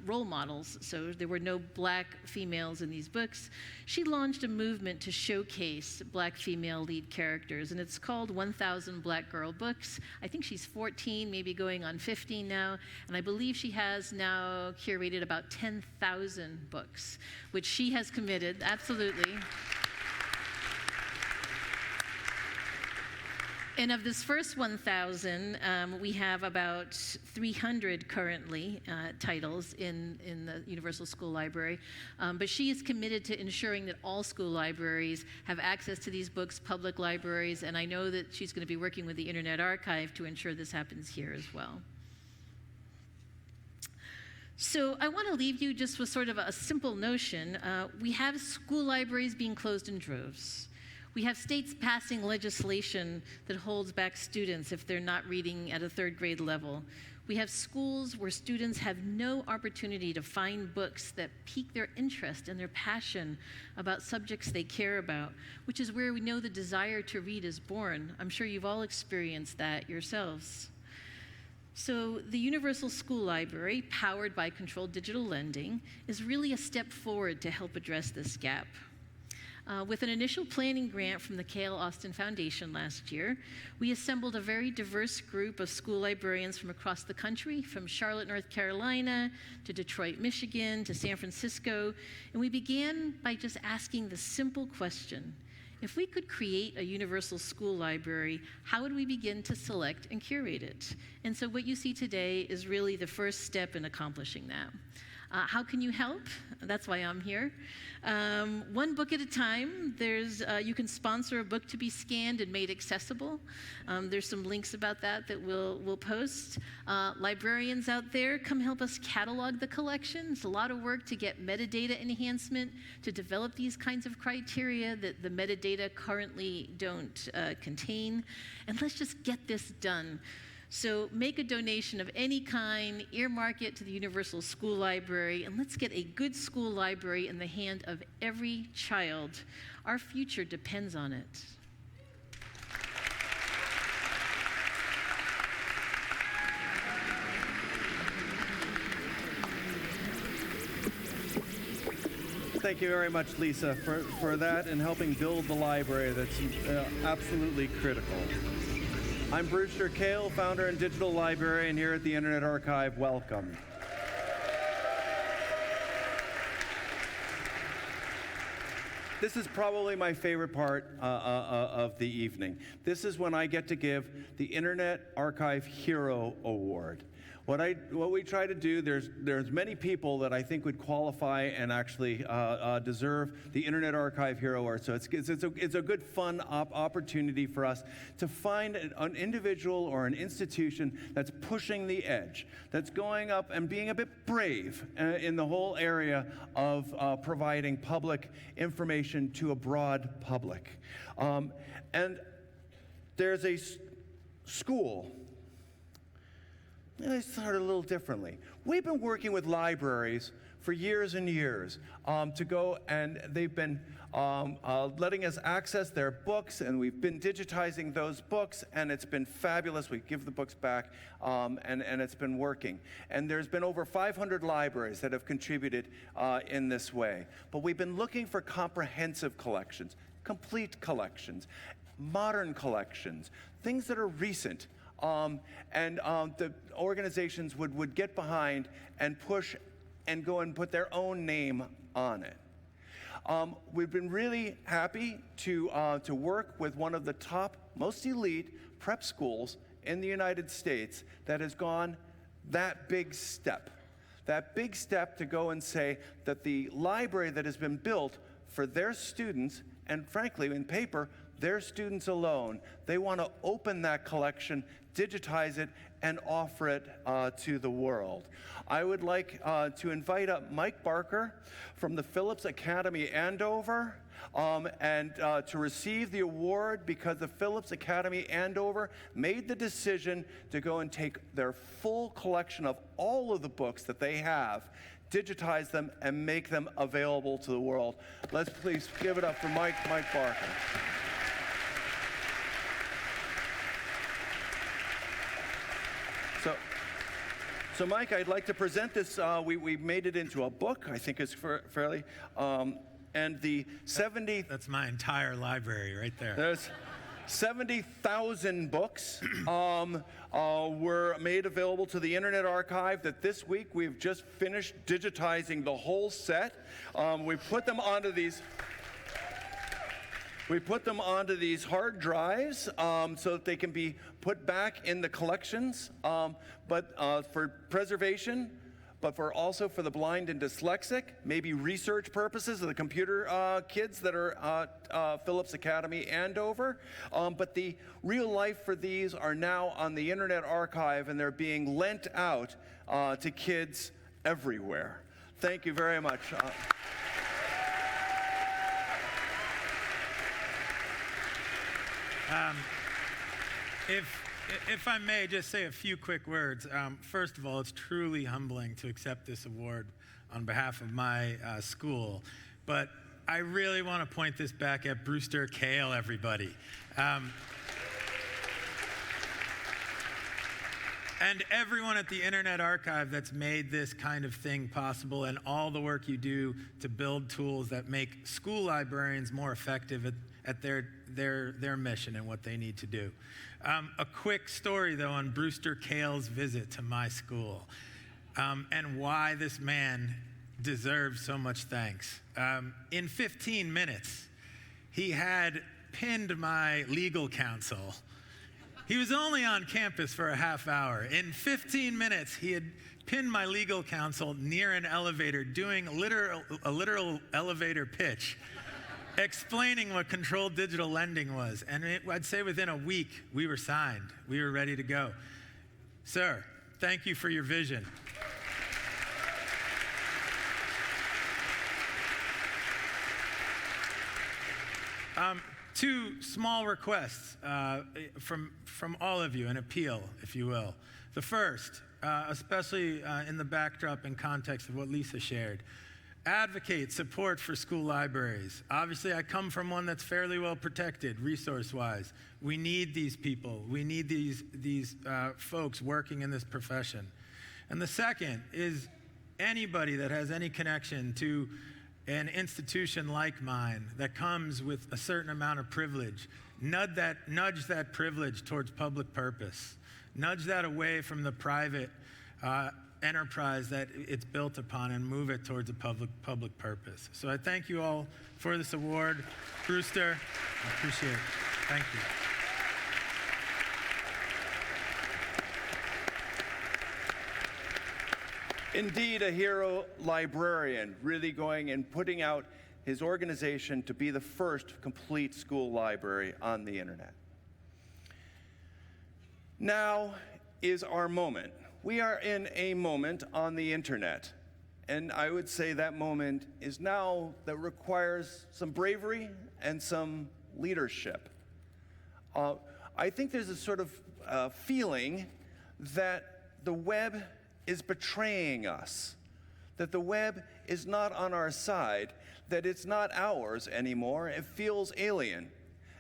Speaker 19: role models, so there were no black females in these books, she launched a movement to showcase black female lead characters, and it's called 1,000 Black Girl Books. I think she's 14, maybe going on 15 now, and I believe she has now curated about 10,000 books, which she has committed, absolutely. And of this first 1,000, we have about 300 currently titles in the Universal School Library. But she is committed to ensuring that all school libraries have access to these books, public libraries, and I know that she's going to be working with the Internet Archive to ensure this happens here as well. So I want to leave you just with sort of a simple notion. We have school libraries being closed in droves. We have states passing legislation that holds back students if they're not reading at a third grade level. We have schools where students have no opportunity to find books that pique their interest and their passion about subjects they care about, which is where we know the desire to read is born. I'm sure you've all experienced that yourselves. So the Universal School Library, powered by controlled digital lending, is really a step forward to help address this gap. With an initial planning grant from the Kahle Austin Foundation last year, we assembled a very diverse group of school librarians from across the country, from Charlotte, North Carolina, to Detroit, Michigan, to San Francisco, and we began by just asking the simple question: if we could create a universal school library, how would we begin to select and curate it? And so what you see today is really the first step in accomplishing that. How can you help? That's why I'm here. One book at a time. You can sponsor a book to be scanned and made accessible. There's some links about that we'll post. Librarians out there, come help us catalog the collection. It's a lot of work to get metadata enhancement, to develop these kinds of criteria that the metadata currently don't contain. And let's just get this done. So make a donation of any kind, earmark it to the Universal School Library, and let's get a good school library in the hand of every child. Our future depends on it.
Speaker 20: Thank you very much, Lisa, for that and helping build the library that's absolutely critical. I'm Brewster Kahle, founder and digital librarian here at the Internet Archive. Welcome. This is probably my favorite part of the evening. This is when I get to give the Internet Archive Hero Award. What we try to do, there's many people that I think would qualify and actually deserve the Internet Archive Hero Award. So it's a good, fun opportunity for us to find an individual or an institution that's pushing the edge, that's going up and being a bit brave in the whole area of providing public information to a broad public. And there's a school. I started a little differently. We've been working with libraries for years and years to go, and they've been letting us access their books, and we've been digitizing those books, and it's been fabulous. We give the books back, and it's been working. And there's been over 500 libraries that have contributed in this way. But we've been looking for comprehensive collections, complete collections, modern collections, things that are recent. The organizations would get behind and push and go and put their own name on it. We've been really happy to work with one of the top, most elite prep schools in the United States that has gone that big step to go and say that the library that has been built for their students, and frankly, in paper, their students alone, they want to open that collection, digitize it, and offer it to the world. I would like to invite up Mike Barker from the Phillips Academy Andover and to receive the award because the Phillips Academy Andover made the decision to go and take their full collection of all of the books that they have, digitize them, and make them available to the world. Let's please give it up for Mike Barker. So Mike, I'd like to present this. We made it into a book. I think it's fairly, and the 70.
Speaker 21: That's my entire library right there.
Speaker 20: There's 70,000 books were made available to the Internet Archive that this week we've just finished digitizing the whole set. We put them onto these We put them onto these hard drives so that they can be put back in the collections, but for preservation, but also for the blind and dyslexic, maybe research purposes of the computer kids that are Phillips Academy Andover. But the real life for these are now on the Internet Archive, and they're being lent out to kids everywhere. Thank you very much.
Speaker 1: If I may just say a few quick words. First of all, it's truly humbling to accept this award on behalf of my school. But I really want to point this back at Brewster Kahle, everybody. And everyone at the Internet Archive that's made this kind of thing possible, and all the work you do to build tools that make school librarians more effective at their mission and what they need to do. A quick story, though, on Brewster Kahle's visit to my school and why this man deserves so much thanks. In 15 minutes, he had pinned my legal counsel. He was only on campus for a half hour. In 15 minutes, he had pinned my legal counsel near an elevator, doing a literal elevator pitch, explaining what controlled digital lending was. And I'd say within a week, we were signed. We were ready to go. Sir, thank you for your vision. Two small requests from all of you, an appeal, if you will. The first, especially in the backdrop and context of what Lisa shared, advocate support for school libraries. Obviously, I come from one that's fairly well protected resource-wise. We need these people. We need these folks working in this profession. And the second is anybody that has any connection to an institution like mine that comes with a certain amount of privilege, nudge that privilege towards public purpose. Nudge that away from the private enterprise that it's built upon and move it towards a public purpose. So I thank you all for this award. Brewster, I appreciate it. Thank you.
Speaker 20: Indeed, a hero librarian, really going and putting out his organization to be the first complete school library on the internet. Now is our moment. We are in a moment on the internet, and I would say that moment is now that requires some bravery and some leadership. I think there's a sort of feeling that the web is betraying us, that the web is not on our side, that it's not ours anymore. It feels alien.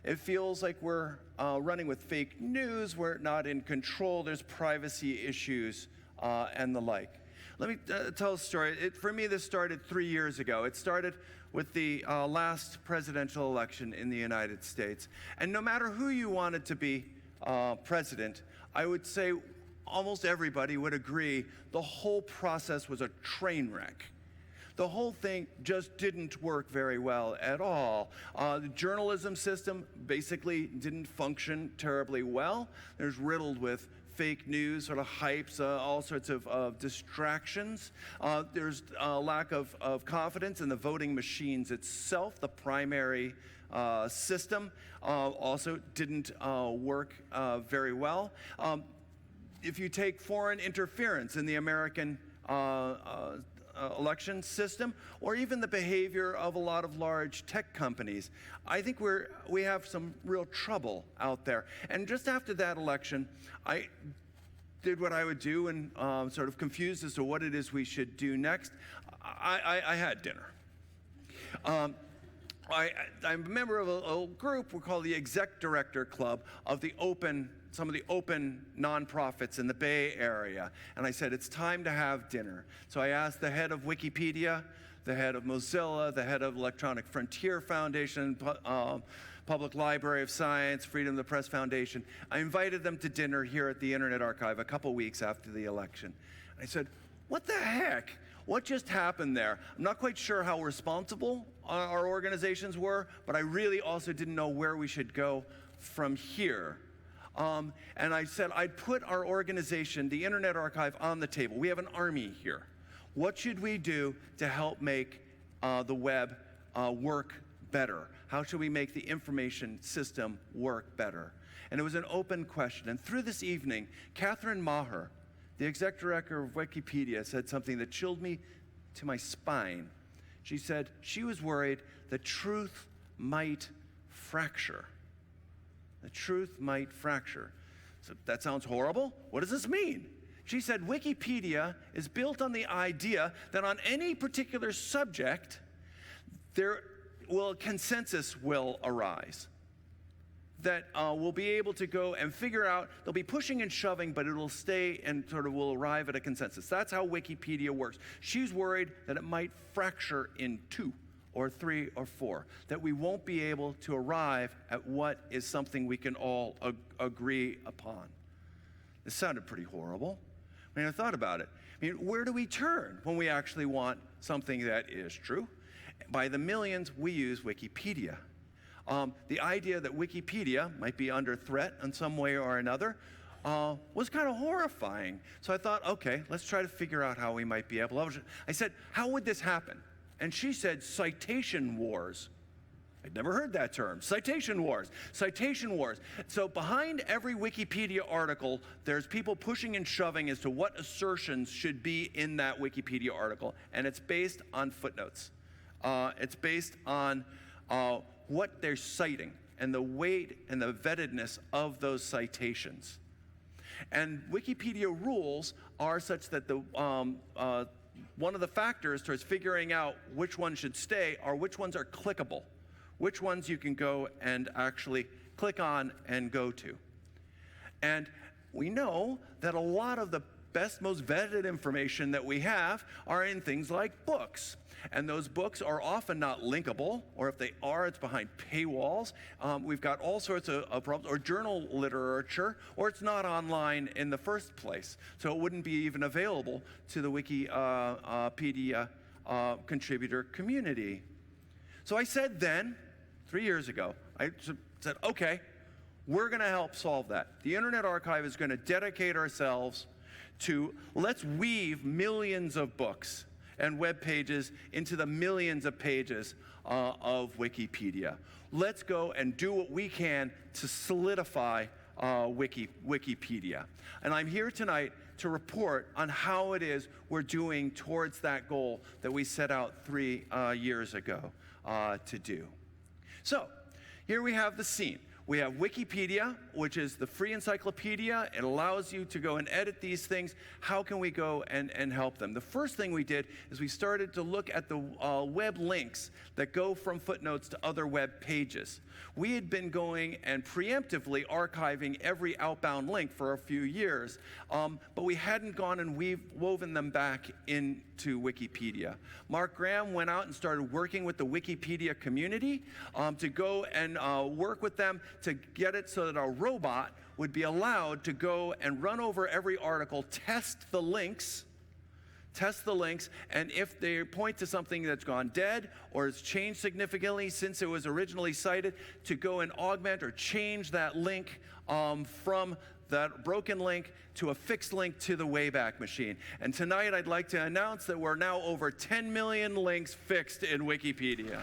Speaker 20: It feels like we're running with fake news, we're not in control, there's privacy issues and the like. Let me tell a story. For me, this started 3 years ago. It started with the last presidential election in the United States. And no matter who you wanted to be president, I would say almost everybody would agree the whole process was a train wreck. The whole thing just didn't work very well at all. The journalism system basically didn't function terribly well. There's riddled with fake news, sort of hypes, all sorts of distractions. There's a lack of confidence in the voting machines itself. The primary system also didn't work very well. If you take foreign interference in the American election system, or even the behavior of a lot of large tech companies, I think we have some real trouble out there. And just after that election, I did what I would do and sort of confused as to what it is we should do next. I had dinner. I'm a member of a group we call the Exec Director Club of some of the open nonprofits in the Bay Area. And I said, it's time to have dinner. So I asked the head of Wikipedia, the head of Mozilla, the head of Electronic Frontier Foundation, Public Library of Science, Freedom of the Press Foundation. I invited them to dinner here at the Internet Archive a couple weeks after the election. I said, what the heck? what just happened there? I'm not quite sure how responsible our organizations were, but I really also didn't know where we should go from here. And I said I'd put our organization, the Internet Archive, on the table. We have an army here. What should we do to help make the web work better? How should we make the information system work better? And it was an open question. And through this evening, Catherine Maher, the exec director of Wikipedia, said something that chilled me to my spine. She said she was worried the truth might fracture. The truth might fracture. So that sounds horrible. What does this mean? She said Wikipedia is built on the idea that on any particular subject, consensus will arise. That we'll be able to go and figure out, there'll be pushing and shoving, but it'll stay and sort of will arrive at a consensus. That's how Wikipedia works. She's worried that it might fracture in 2 or 3 or 4, that we won't be able to arrive at what is something we can all agree upon. This sounded pretty horrible. I mean, I thought about it. I mean, where do we turn when we actually want something that is true? By the millions, we use Wikipedia. The idea that Wikipedia might be under threat in some way or another was kind of horrifying. So I thought, okay, let's try to figure out how we might be able to. I said, how would this happen? And she said, citation wars. I'd never heard that term, citation wars. Citation wars. So behind every Wikipedia article, there's people pushing and shoving as to what assertions should be in that Wikipedia article. And it's based on footnotes. It's based on what they're citing and the weight and the vettedness of those citations. And Wikipedia rules are such that one of the factors towards figuring out which ones should stay are which ones are clickable, which ones you can go and actually click on and go to. And we know that a lot of the best, most vetted information that we have are in things like books. And those books are often not linkable, or if they are, it's behind paywalls. We've got all sorts of problems, or journal literature, or it's not online in the first place. So it wouldn't be even available to the Wikipedia contributor community. So I said then, 3 years ago, I said, okay, we're going to help solve that. The Internet Archive is going to dedicate ourselves to let's weave millions of books and web pages into the millions of pages of Wikipedia. Let's go and do what we can to solidify Wikipedia. And I'm here tonight to report on how it is we're doing towards that goal that we set out 3 years ago to do. So here we have the scene. We have Wikipedia, which is the free encyclopedia. It allows you to go and edit these things. How can we go and help them? The first thing we did is we started to look at the web links that go from footnotes to other web pages. We had been going and preemptively archiving every outbound link for a few years, but we hadn't gone and woven them back into Wikipedia. Mark Graham went out and started working with the Wikipedia community to go and work with them to get it so that a robot would be allowed to go and run over every article, test the links, and if they point to something that's gone dead or has changed significantly since it was originally cited, to go and augment or change that link from that broken link to a fixed link to the Wayback Machine. And tonight I'd like to announce that we're now over 10 million links fixed in Wikipedia.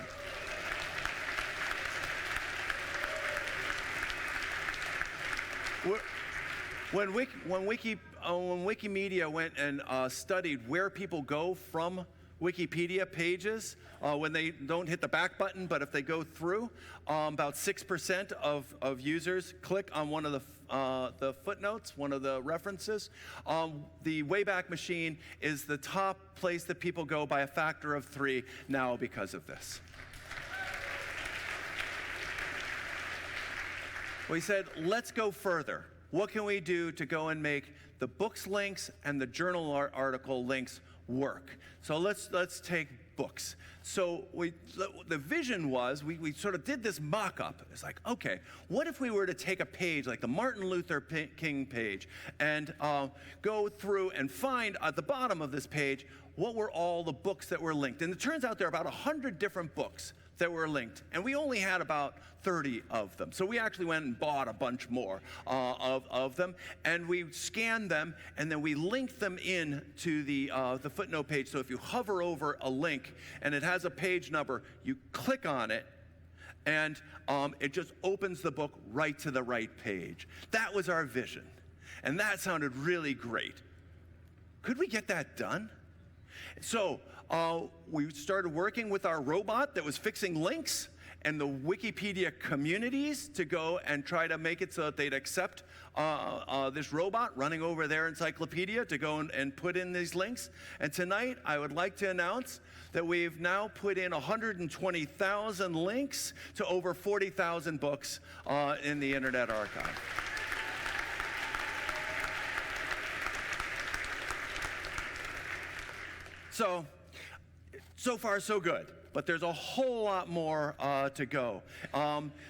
Speaker 20: When Wikimedia went and studied where people go from Wikipedia pages, when they don't hit the back button, but if they go through, about 6% of users click on one of the footnotes, one of the references. The Wayback Machine is the top place that people go by a factor of 3 now because of this. We said, let's go further. What can we do to go and make the books links and the journal article links work? So let's take books. So the vision was, we sort of did this mock-up. It's like, okay, what if we were to take a page like the Martin Luther King page and go through and find at the bottom of this page what were all the books that were linked. And it turns out there are about 100 different books that were linked, and we only had about 30 of them. So we actually went and bought a bunch more of them, and we scanned them, and then we linked them in to the footnote page. So if you hover over a link and it has a page number, you click on it, and it just opens the book right to the right page. That was our vision, and that sounded really great. Could we get that done? So we started working with our robot that was fixing links and the Wikipedia communities to go and try to make it so that they'd accept this robot running over their encyclopedia to go and put in these links. And tonight, I would like to announce that we've now put in 120,000 links to over 40,000 books in the Internet Archive. So far, so good. But there's a whole lot more to go.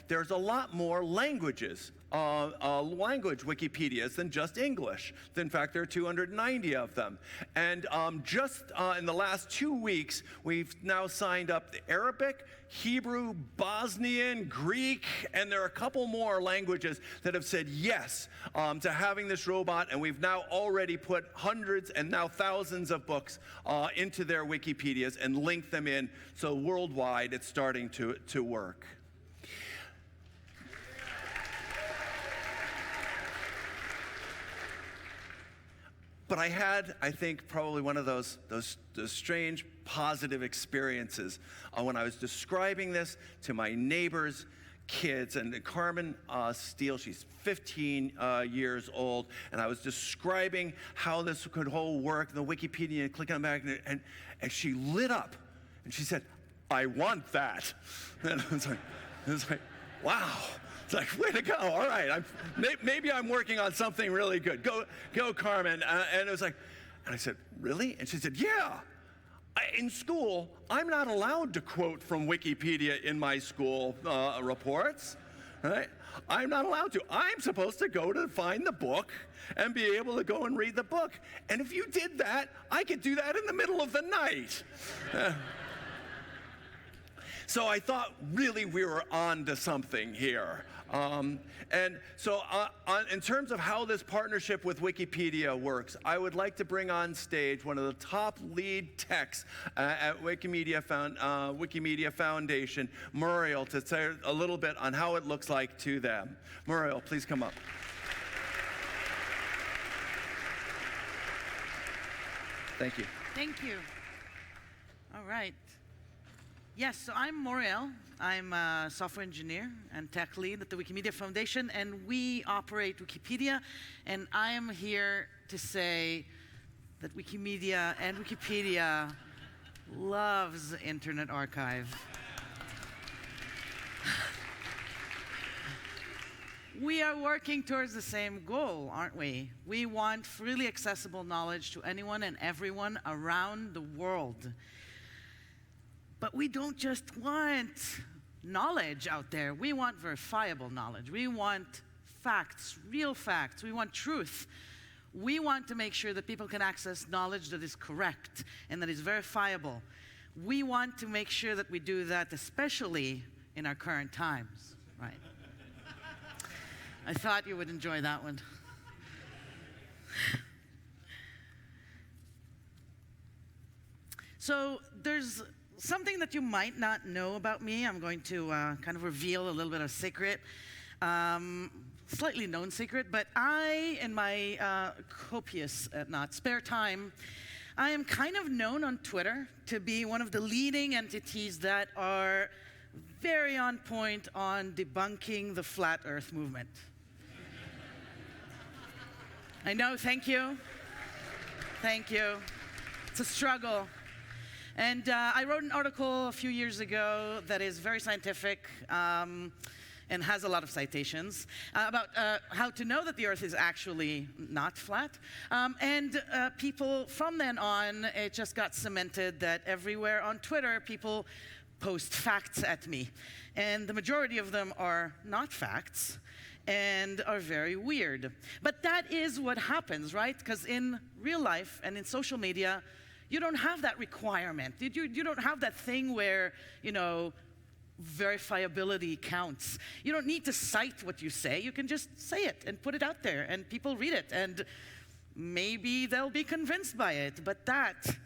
Speaker 20: There's a lot more languages, language Wikipedias than just English. In fact, there are 290 of them. And just in the last 2 weeks, we've now signed up the Arabic, Hebrew, Bosnian, Greek, and there are a couple more languages that have said yes to having this robot, and we've now already put hundreds and now thousands of books into their Wikipedias and linked them in, so worldwide it's starting to work. But I had, I think, probably one of those strange positive experiences when I was describing this to my neighbors' kids. And Carmen Steele, she's 15 years old, and I was describing how this could whole work, the Wikipedia, and clicking on back, and she lit up, and she said, "I want that." And I was like, wow. It's like, way to go. All right, maybe I'm working on something really good. Go, Carmen. And it was like, and I said, really? And she said, yeah. In school, I'm not allowed to quote from Wikipedia in my school reports, right? I'm not allowed to. I'm supposed to go to find the book and be able to go and read the book. And if you did that, I could do that in the middle of the night. So I thought really we were on to something here. And so in terms of how this partnership with Wikipedia works, I would like to bring on stage one of the top lead techs at Wikimedia Foundation, Muriel, to say a little bit on how it looks like to them. Muriel, please come up. Thank you.
Speaker 5: Thank you. All right. Yes, so I'm Muriel. I'm a software engineer and tech lead at the Wikimedia Foundation, and we operate Wikipedia. And I am here to say that Wikimedia and Wikipedia loves Internet Archive. We are working towards the same goal, aren't we? We want freely accessible knowledge to anyone and everyone around the world. But we don't just want knowledge out there. We want verifiable knowledge. We want facts, real facts. We want truth. We want to make sure that people can access knowledge that is correct and that is verifiable. We want to make sure that we do that, especially in our current times, right? I thought you would enjoy that one. So there's something that you might not know about me. I'm going to kind of reveal a little bit of secret, slightly known secret, but I, in my copious, not spare time, I am kind of known on Twitter to be one of the leading entities that are very on point on debunking the flat earth movement. I know, thank you. Thank you. It's a struggle. And I wrote an article a few years ago that is very scientific. and has a lot of citations about how to know that the Earth is actually not flat. And people, from then on, it just got cemented that everywhere on Twitter, people post facts at me. And the majority of them are not facts and are very weird. But that is what happens, right? Because in real life and in social media, you don't have that requirement. You don't have that thing where, you know, verifiability counts. You don't need to cite what you say. You can just say it and put it out there, and people read it, and maybe they'll be convinced by it. But that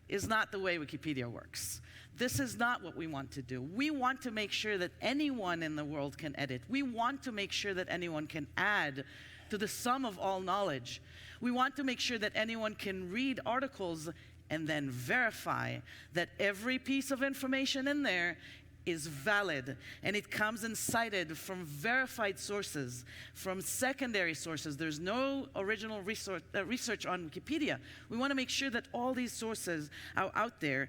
Speaker 5: is not the way Wikipedia works. This is not what we want to do. We want to make sure that anyone in the world can edit. We want to make sure that anyone can add to the sum of all knowledge. We want to make sure that anyone can read articles and then verify that every piece of information in there is valid, and it comes and cited from verified sources, from secondary sources. There's no original research on Wikipedia. We want to make sure that all these sources are out there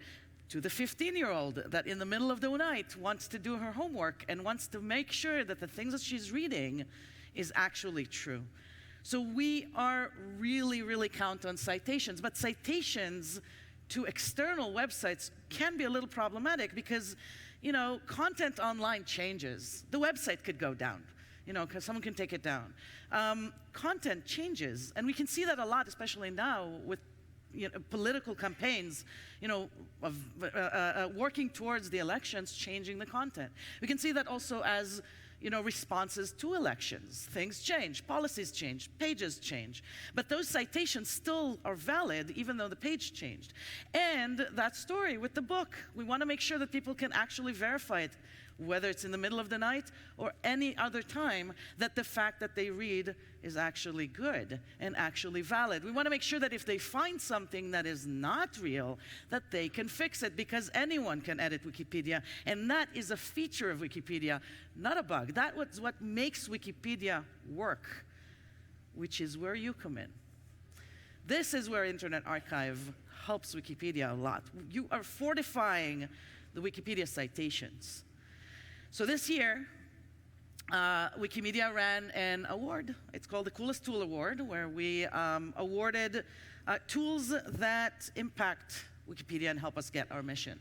Speaker 5: to the 15-year-old that in the middle of the night wants to do her homework and wants to make sure that the things that she's reading is actually true. So we are really count on citations, but citations to external websites can be a little problematic because, you know, content online changes. The website could go down, you know, because someone can take it down. Content changes, and we can see that a lot, especially now with, you know, political campaigns, you know, working towards the elections, changing the content. We can see that also as, you know, responses to elections. Things change, policies change, pages change. But those citations still are valid even though the page changed. And that story with the book, we want to make sure that people can actually verify it, whether it's in the middle of the night or any other time, that the fact that they read is actually good and actually valid. We want to make sure that if they find something that is not real, that they can fix it, because anyone can edit Wikipedia, and that is a feature of Wikipedia, not a bug. That was what makes Wikipedia work, which is where you come in. This is where Internet Archive helps Wikipedia a lot. You are fortifying the Wikipedia citations. So this year, Wikimedia ran an award. It's called the Coolest Tool Award, where we awarded tools that impact Wikipedia and help us get our mission.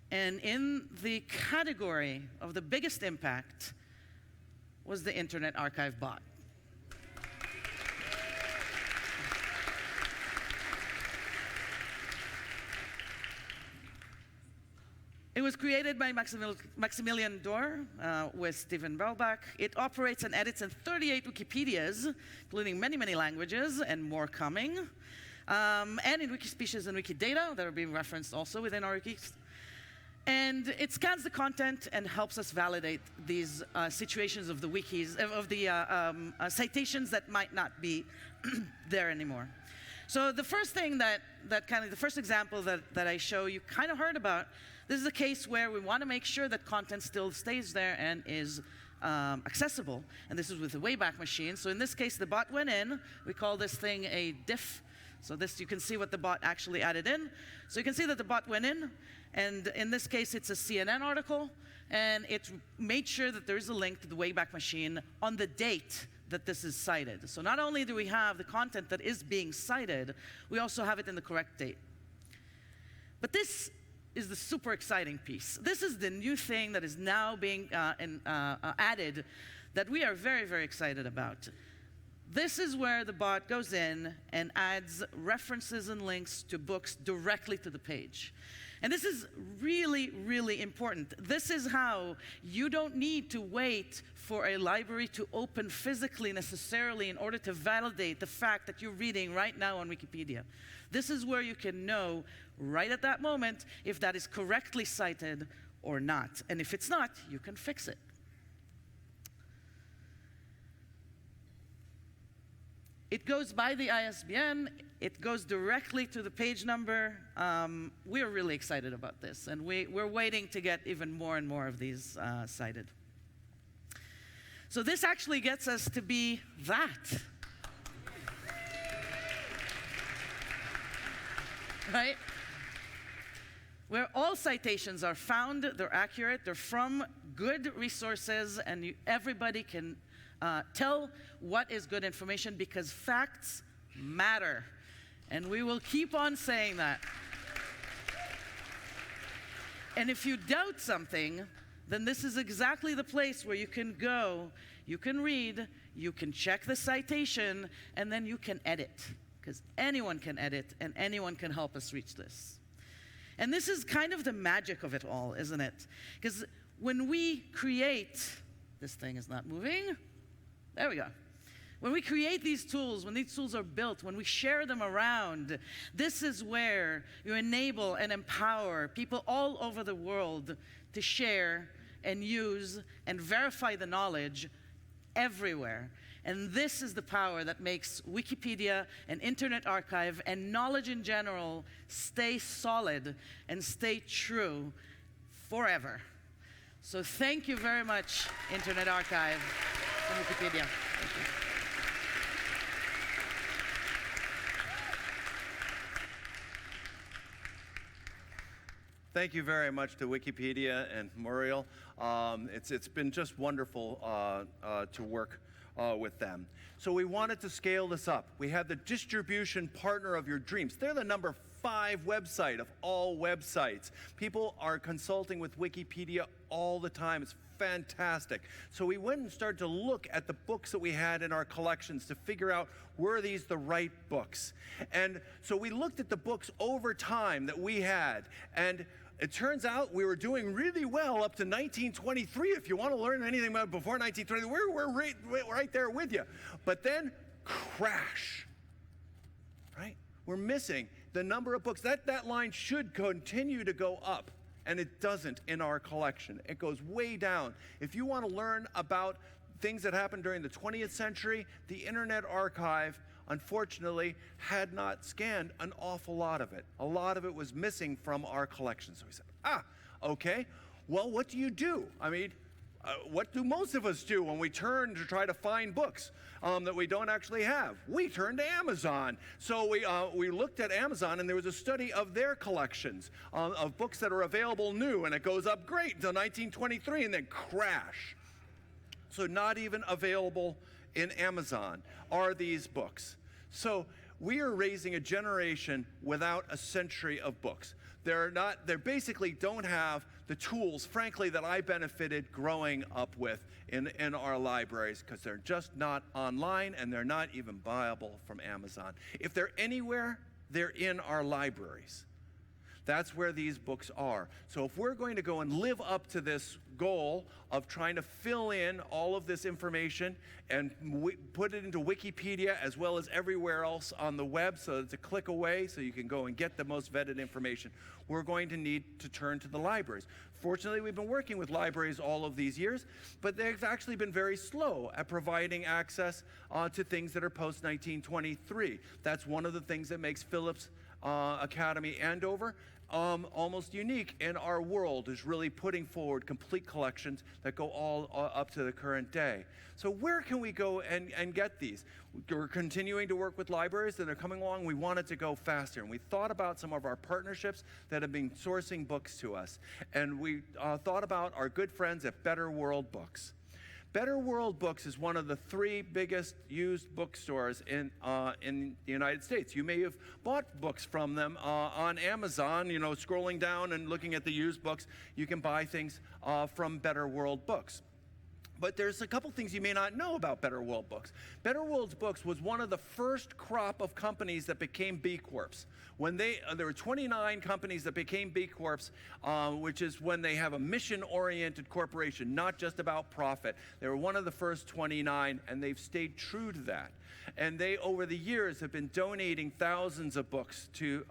Speaker 5: And in the category of the biggest impact was the Internet Archive bot. It was created by Maximilian Dor with Stephen Belbach. It operates and edits in 38 Wikipedias, including many languages and more coming. And in Wikispecies and Wikidata that are being referenced also within our wikis. And it scans the content and helps us validate these situations of the wikis, of the citations that might not be there anymore. So the first thing the first example that I show you kind of heard about. This is a case where we want to make sure that content still stays there and is accessible. And this is with the Wayback Machine. So in this case, the bot went in. We call this thing a diff. So this, you can see what the bot actually added in. So you can see that the bot went in. And in this case, it's a CNN article. And it made sure that there is a link to the Wayback Machine on the date that this is cited. So not only do we have the content that is being cited, we also have it in the correct date. But this is the super exciting piece. This is the new thing that is now being added that we are very excited about. This is where the bot goes in and adds references and links to books directly to the page. And this is really important. This is how you don't need to wait for a library to open physically necessarily in order to validate the fact that you're reading right now on Wikipedia. This is where you can know right at that moment if that is correctly cited or not. And if it's not, you can fix it. It goes by the ISBN. It goes directly to the page number. We're really excited about this, and we're waiting to get even more and more of these cited. So this actually gets us to be that. Right? where all citations are found, they're accurate, they're from good resources, and everybody can tell what is good information, because facts matter. And we will keep on saying that. And if you doubt something, then this is exactly the place where you can go, you can read, you can check the citation, and then you can edit. Because anyone can edit, and anyone can help us reach this. And this is kind of the magic of it all, isn't it? Because when we create, this thing is not moving. There we go. When we create these tools, when these tools are built, when we share them around, this is where you enable and empower people all over the world to share and use and verify the knowledge everywhere. And this is the power that makes Wikipedia and Internet Archive and knowledge in general stay solid and stay true forever. So thank you very much, Internet Archive and Wikipedia. Thank you.
Speaker 20: Thank you very much to Wikipedia and Muriel. It's been just wonderful to work with them. So we wanted to scale this up. We had the distribution partner of your dreams. They're the number 5 website of all websites. People are consulting with Wikipedia all the time. It's fantastic. So we went and started to look at the books that we had in our collections to figure out, were these the right books? And so we looked at the books over time that we had, and it turns out we were doing really well up to 1923. If you want to learn anything about before 1923, we're right there with you. But then, crash, right? We're missing the number of books. That line should continue to go up, and it doesn't in our collection. It goes way down. If you want to learn about things that happened during the 20th century, the Internet Archive, unfortunately, had not scanned an awful lot of it. A lot of it was missing from our collection. So we said, okay, well, what do you do? I mean, what do most of us do when we turn to try to find books that we don't actually have? We turn to Amazon. So we looked at Amazon, and there was a study of their collections of books that are available new, and it goes up great until 1923 and then crash. So not even available in Amazon are these books. So we are raising a generation without a century of books. They basically don't have the tools, frankly, that I benefited growing up with in our libraries, because they're just not online and they're not even buyable from Amazon. If they're anywhere, they're in our libraries. That's where these books are. So if we're going to go and live up to this goal of trying to fill in all of this information and put it into Wikipedia as well as everywhere else on the web, so it's a click away so you can go and get the most vetted information, we're going to need to turn to the libraries. Fortunately, we've been working with libraries all of these years, but they've actually been very slow at providing access to things that are post-1923. That's one of the things that makes Phillips Academy Andover almost unique in our world, is really putting forward complete collections that go all up to the current day. So where can we go and get these? We're continuing to work with libraries that are coming along. We wanted to go faster, and we thought about some of our partnerships that have been sourcing books to us, and we thought about our good friends at Better World Books. Better World Books is one of the 3 biggest used bookstores in the United States. You may have bought books from them on Amazon, scrolling down and looking at the used books. You can buy things from Better World Books. But there's a couple things you may not know about Better World Books. Better World Books was one of the first crop of companies that became B Corps. When there were 29 companies that became B Corps, which is when they have a mission-oriented corporation, not just about profit. They were one of the first 29, and they've stayed true to that. And they, over the years, have been donating thousands of books to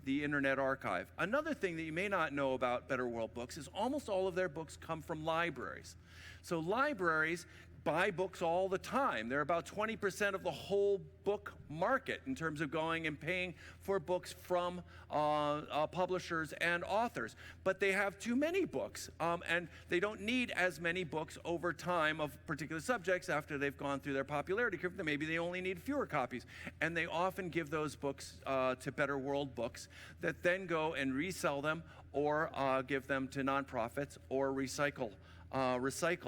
Speaker 20: the Internet Archive. Another thing that you may not know about Better World Books is almost all of their books come from libraries. So libraries buy books all the time. They're about 20% of the whole book market in terms of going and paying for books from publishers and authors. But they have too many books, and they don't need as many books over time of particular subjects after they've gone through their popularity curve. Maybe they only need fewer copies. And they often give those books to Better World Books that then go and resell them or give them to nonprofits or recycle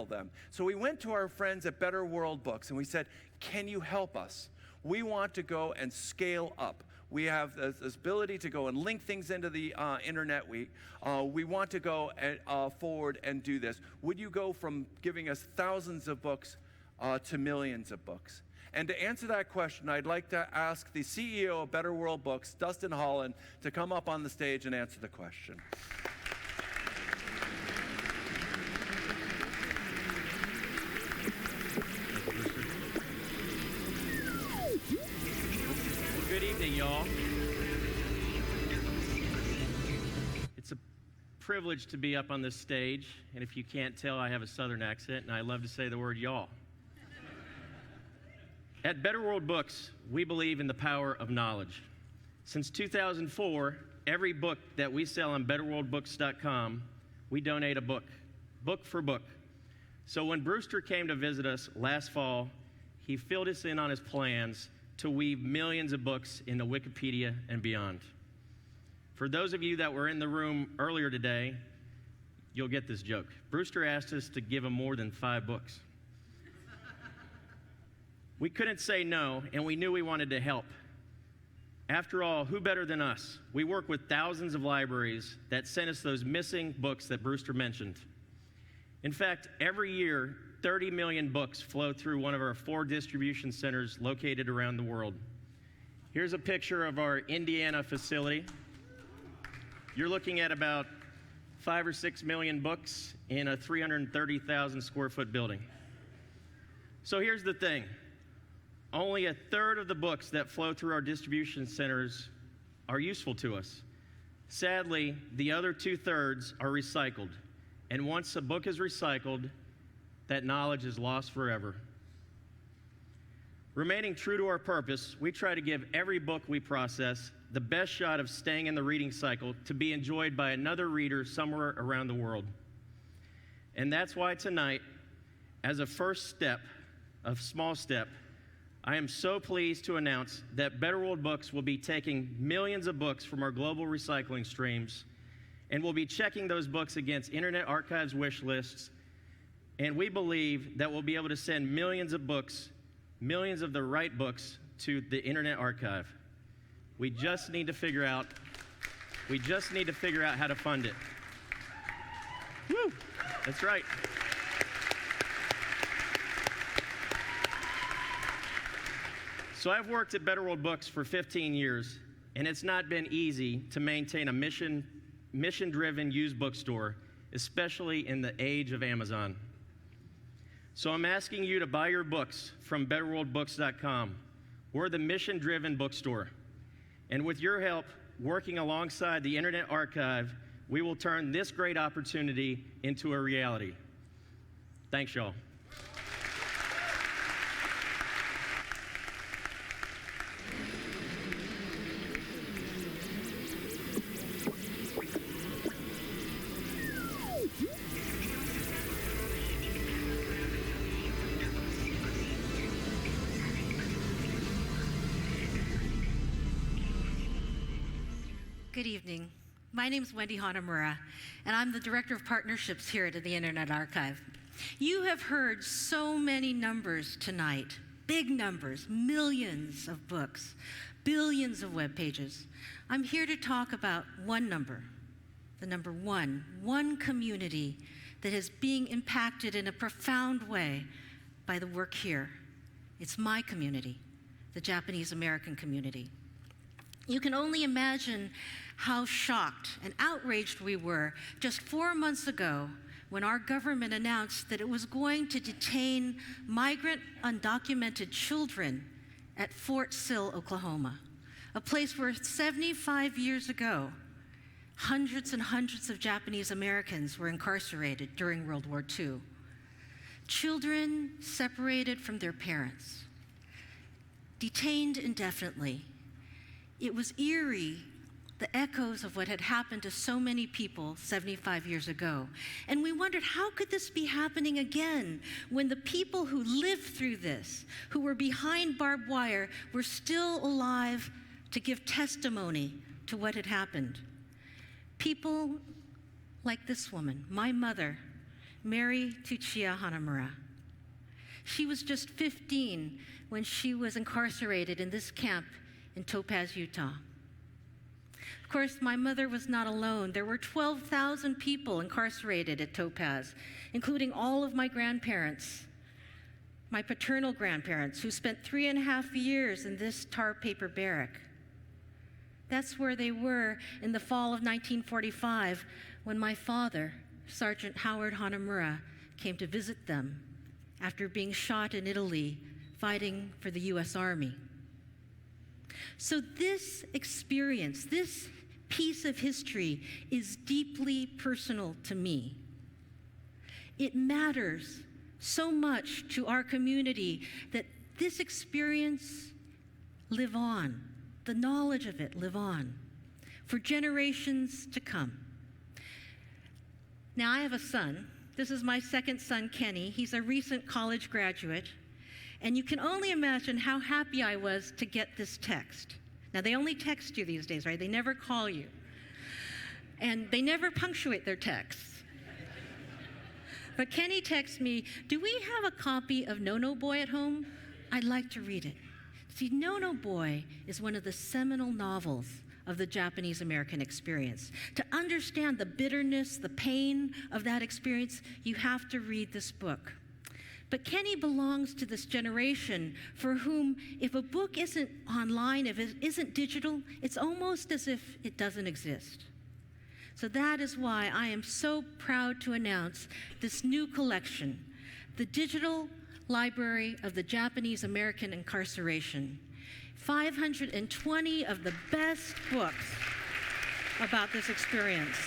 Speaker 20: them. So we went to our friends at Better World Books and we said, can you help us? We want to go and scale up. We have this ability to go and link things into the internet. We want to go forward and do this. Would you go from giving us thousands of books to millions of books? And to answer that question, I'd like to ask the CEO of Better World Books, Dustin Holland, to come up on the stage and answer the question.
Speaker 6: Good evening, y'all. It's a privilege to be up on this stage, and if you can't tell, I have a Southern accent, and I love to say the word y'all. At Better World Books, we believe in the power of knowledge. Since 2004, every book that we sell on betterworldbooks.com, we donate a book for book. So when Brewster came to visit us last fall, he filled us in on his plans to weave millions of books into Wikipedia and beyond. For those of you that were in the room earlier today, you'll get this joke. Brewster asked us to give him more than 5 books. We couldn't say no, and we knew we wanted to help. After all, who better than us? We work with thousands of libraries that send us those missing books that Brewster mentioned. In fact, every year, 30 million books flow through one of our 4 distribution centers located around the world. Here's a picture of our Indiana facility. You're looking at about 5 or 6 million books in a 330,000 square foot building. So here's the thing. Only a third of the books that flow through our distribution centers are useful to us. Sadly, the other 2/3 are recycled. And once a book is recycled, that knowledge is lost forever. Remaining true to our purpose, we try to give every book we process the best shot of staying in the reading cycle to be enjoyed by another reader somewhere around the world. And that's why tonight, as a first step, a small step, I am so pleased to announce that Better World Books will be taking millions of books from our global recycling streams, and we'll be checking those books against Internet Archive's wish lists, and we believe that we'll be able to send millions of books, millions of the right books, to the Internet Archive. We just need to figure out how to fund it. Woo! That's right. So I've worked at Better World Books for 15 years, and it's not been easy to maintain a mission-driven used bookstore, especially in the age of Amazon. So I'm asking you to buy your books from betterworldbooks.com. We're the mission-driven bookstore. And with your help, working alongside the Internet Archive, we will turn this great opportunity into a reality. Thanks, y'all.
Speaker 22: Good evening. My name is Wendy Hanamura, and I'm the Director of Partnerships here at the Internet Archive. You have heard so many numbers tonight, big numbers, millions of books, billions of web pages. I'm here to talk about one number, the number one community that is being impacted in a profound way by the work here. It's my community, the Japanese American community. You can only imagine how shocked and outraged we were just 4 months ago when our government announced that it was going to detain migrant undocumented children at Fort Sill, Oklahoma, a place where 75 years ago, hundreds and hundreds of Japanese Americans were incarcerated during World War II. children separated from their parents, detained indefinitely. It was eerie, the echoes of what had happened to so many people 75 years ago. And we wondered, how could this be happening again when the people who lived through this, who were behind barbed wire, were still alive to give testimony to what had happened? People like this woman, my mother, Mary Tuchia Hanamura. She was just 15 when she was incarcerated in this camp in Topaz, Utah. Of course, my mother was not alone. There were 12,000 people incarcerated at Topaz, including all of my grandparents, my paternal grandparents, who spent 3.5 years in this tar paper barrack. That's where they were in the fall of 1945 when my father, Sergeant Howard Hanamura, came to visit them after being shot in Italy fighting for the U.S. Army. So this experience, this piece of history is deeply personal to me. It matters so much to our community that this experience live on, the knowledge of it live on for generations to come. Now, I have a son. This is my second son, Kenny. He's a recent college graduate. And you can only imagine how happy I was to get this text. Now, they only text you these days, right? They never call you. And they never punctuate their texts. But Kenny texts me, "Do we have a copy of No No Boy at home? I'd like to read it." See, No No Boy is one of the seminal novels of the Japanese-American experience. To understand the bitterness, the pain of that experience, you have to read this book. But Kenny belongs to this generation for whom if a book isn't online, if it isn't digital, it's almost as if it doesn't exist. So that is why I am so proud to announce this new collection, the Digital Library of the Japanese-American Incarceration. 520 of the best books about this experience.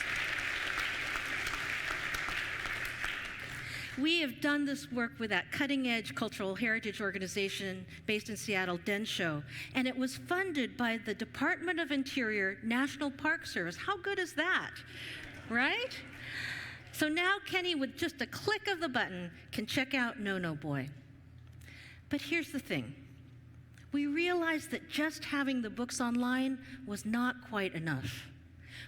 Speaker 22: We have done this work with that cutting-edge cultural heritage organization based in Seattle, Densho, and it was funded by the Department of Interior National Park Service. How good is that, right? So now Kenny, with just a click of the button, can check out No No Boy. But here's the thing. We realized that just having the books online was not quite enough.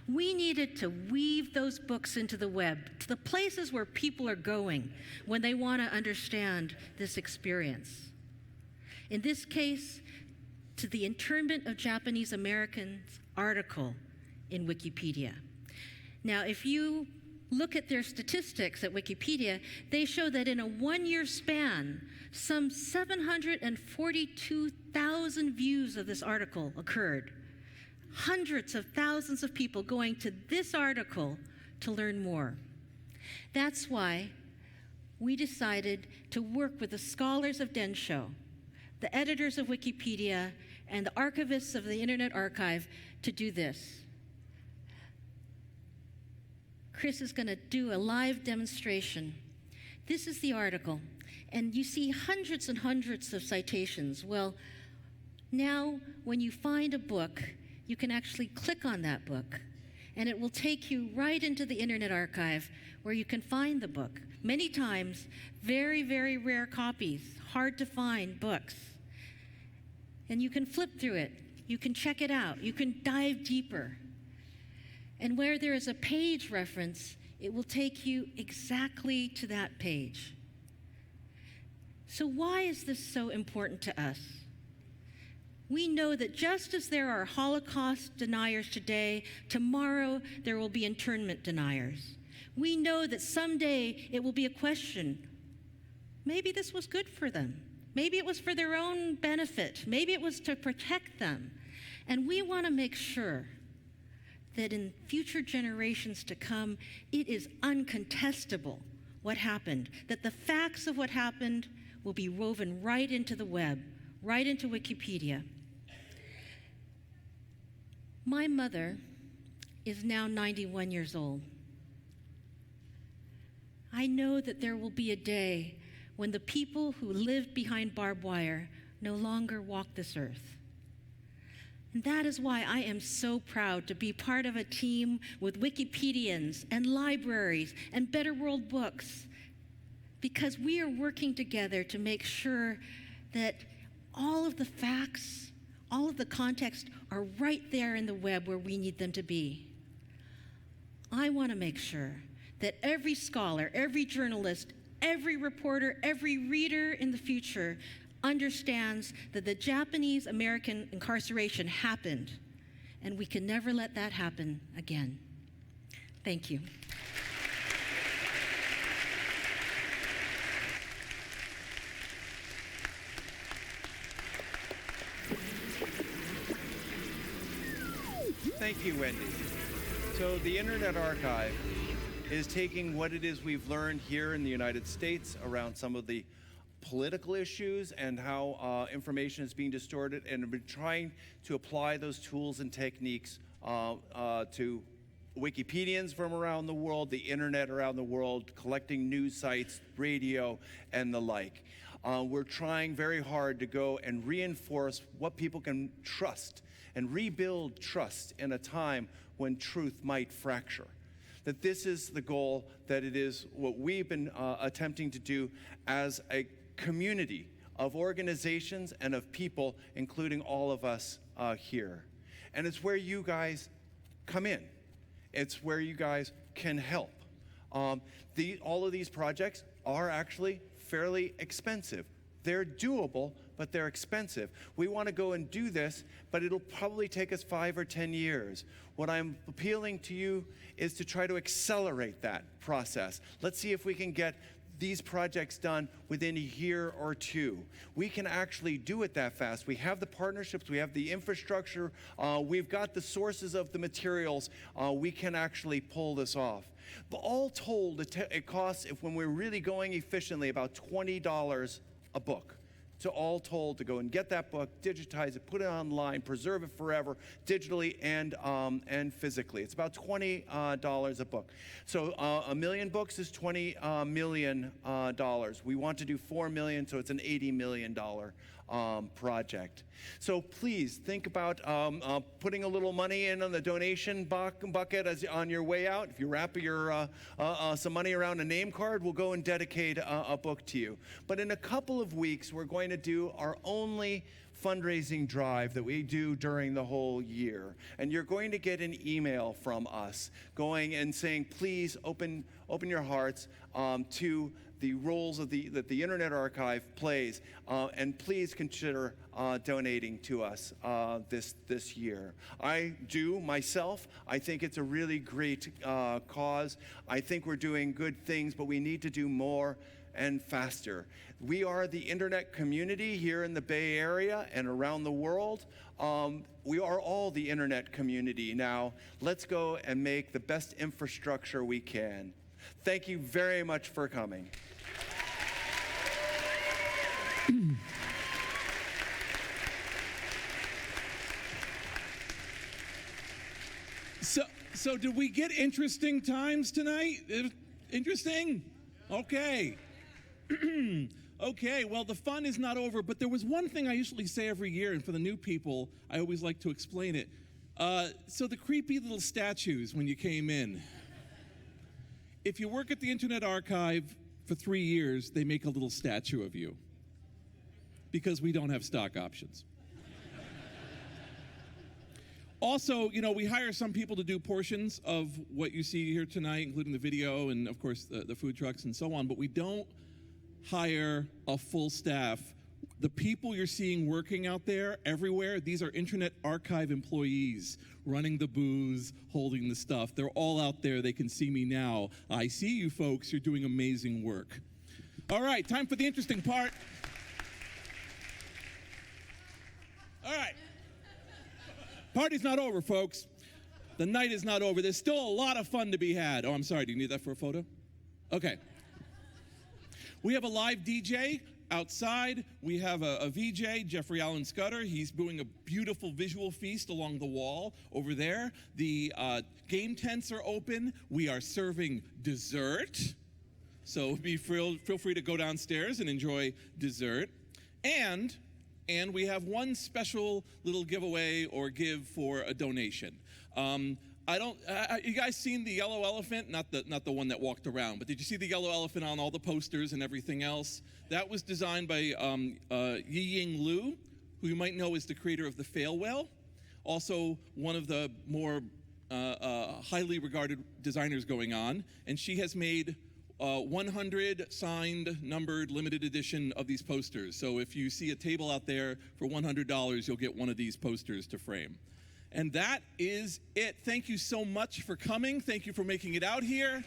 Speaker 22: We needed to weave those books into the web, to the places where people are going when they want to understand this experience. In this case, to the internment of Japanese Americans article in Wikipedia. Now, if you look at their statistics at Wikipedia, they show that in a 1-year span, some 742,000 views of this article occurred. Hundreds of thousands of people going to this article to learn more. That's why we decided to work with the scholars of Densho, the editors of Wikipedia, and the archivists of the Internet Archive to do this. Chris is going to do a live demonstration. This is the article, and you see hundreds and hundreds of citations. Well, now when you find a book, you can actually click on that book, and it will take you right into the Internet Archive where you can find the book. Many times, very, very rare copies, hard to find books. And you can flip through it. You can check it out. You can dive deeper. And where there is a page reference, it will take you exactly to that page. So why is this so important to us? We know that just as there are Holocaust deniers today, tomorrow there will be internment deniers. We know that someday it will be a question. Maybe this was good for them. Maybe it was for their own benefit. Maybe it was to protect them. And we want to make sure that in future generations to come, it is uncontestable what happened, that the facts of what happened will be woven right into the web, right into Wikipedia. My mother is now 91 years old. I know that there will be a day when the people who lived behind barbed wire no longer walk this earth. And that is why I am so proud to be part of a team with Wikipedians and libraries and Better World Books, because we are working together to make sure that all of the facts, all of the context are right there in the web where we need them to be. I want to make sure that every scholar, every journalist, every reporter, every reader in the future understands that the Japanese-American incarceration happened, and we can never let that happen again. Thank you.
Speaker 20: Thank you, Wendy. So the Internet Archive is taking what it is we've learned here in the United States around some of the political issues and how information is being distorted, and we're trying to apply those tools and techniques to Wikipedians from around the world, the internet around the world, collecting news sites, radio, and the like. We're trying very hard to go and reinforce what people can trust and rebuild trust in a time when truth might fracture. That this is the goal, that it is what we've been attempting to do as a community of organizations and of people, including all of us here. And it's where you guys come in. It's where you guys can help. All of these projects are actually fairly expensive. They're doable, but they're expensive. We want to go and do this, but it'll probably take us 5 or 10 years. What I'm appealing to you is to try to accelerate that process. Let's see if we can get these projects done within a year or two. We can actually do it that fast. We have the partnerships, we have the infrastructure, we've got the sources of the materials. We can actually pull this off. But all told, it costs, if when we're really going efficiently, about $20 a book. So all told, to go and get that book, digitize it, put it online, preserve it forever, digitally and physically. It's about $20 a book. So a million books is $20 million. We want to do 4 million, so it's an $80 million project. So please think about putting a little money in on the donation bucket as on your way out. If you wrap your some money around a name card, we'll go and dedicate a book to you. But in a couple of weeks, we're going to do our only fundraising drive that we do during the whole year. And you're going to get an email from us going and saying, please open your hearts to the roles of that the Internet Archive plays, and please consider donating to us this year. I do myself. I think it's a really great cause. I think we're doing good things, but we need to do more and faster. We are the internet community here in the Bay Area and around the world. We are all the internet community now. Let's go and make the best infrastructure we can. Thank you very much for coming.
Speaker 2: So did we get interesting times tonight? Interesting? Okay. Okay, well, the fun is not over, but there was one thing I usually say every year, and for the new people, I always like to explain it. So the creepy little statues when you came in. If you work at the Internet Archive for 3 years, they make a little statue of you, because we don't have stock options. Also, you know, we hire some people to do portions of what you see here tonight, including the video and, of course, the food trucks and so on, but we don't hire a full staff. The people you're seeing working out there everywhere, these are Internet Archive employees running the booths, holding the stuff. They're all out there. They can see me now. I see you folks. You're doing amazing work. All right, time for the interesting part. All right. Party's not over, folks. The night is not over. There's still a lot of fun to be had. Oh, I'm sorry. Do you need that for a photo? Okay. We have a live DJ outside. We have a VJ, Jeffrey Allen Scudder. He's doing a beautiful visual feast along the wall over there. The game tents are open. We are serving dessert. So feel free to go downstairs and enjoy dessert. And we have one special little giveaway or give for a donation. You guys seen the yellow elephant? Not the one that walked around, but did you see the yellow elephant on all the posters and everything else? That was designed by Yiying Liu, who you might know as the creator of the Fail Whale, also one of the more highly regarded designers going on, and she has made 100 signed, numbered, limited edition of these posters. So if you see a table out there for $100, you'll get one of these posters to frame. And that is it. Thank you so much for coming. Thank you for making it out here.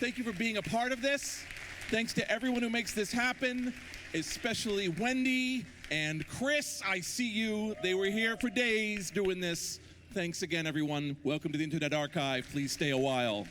Speaker 2: Thank you for being a part of this. Thanks to everyone who makes this happen, especially Wendy and Chris. I see you. They were here for days doing this. Thanks again, everyone. Welcome to the Internet Archive. Please stay a while.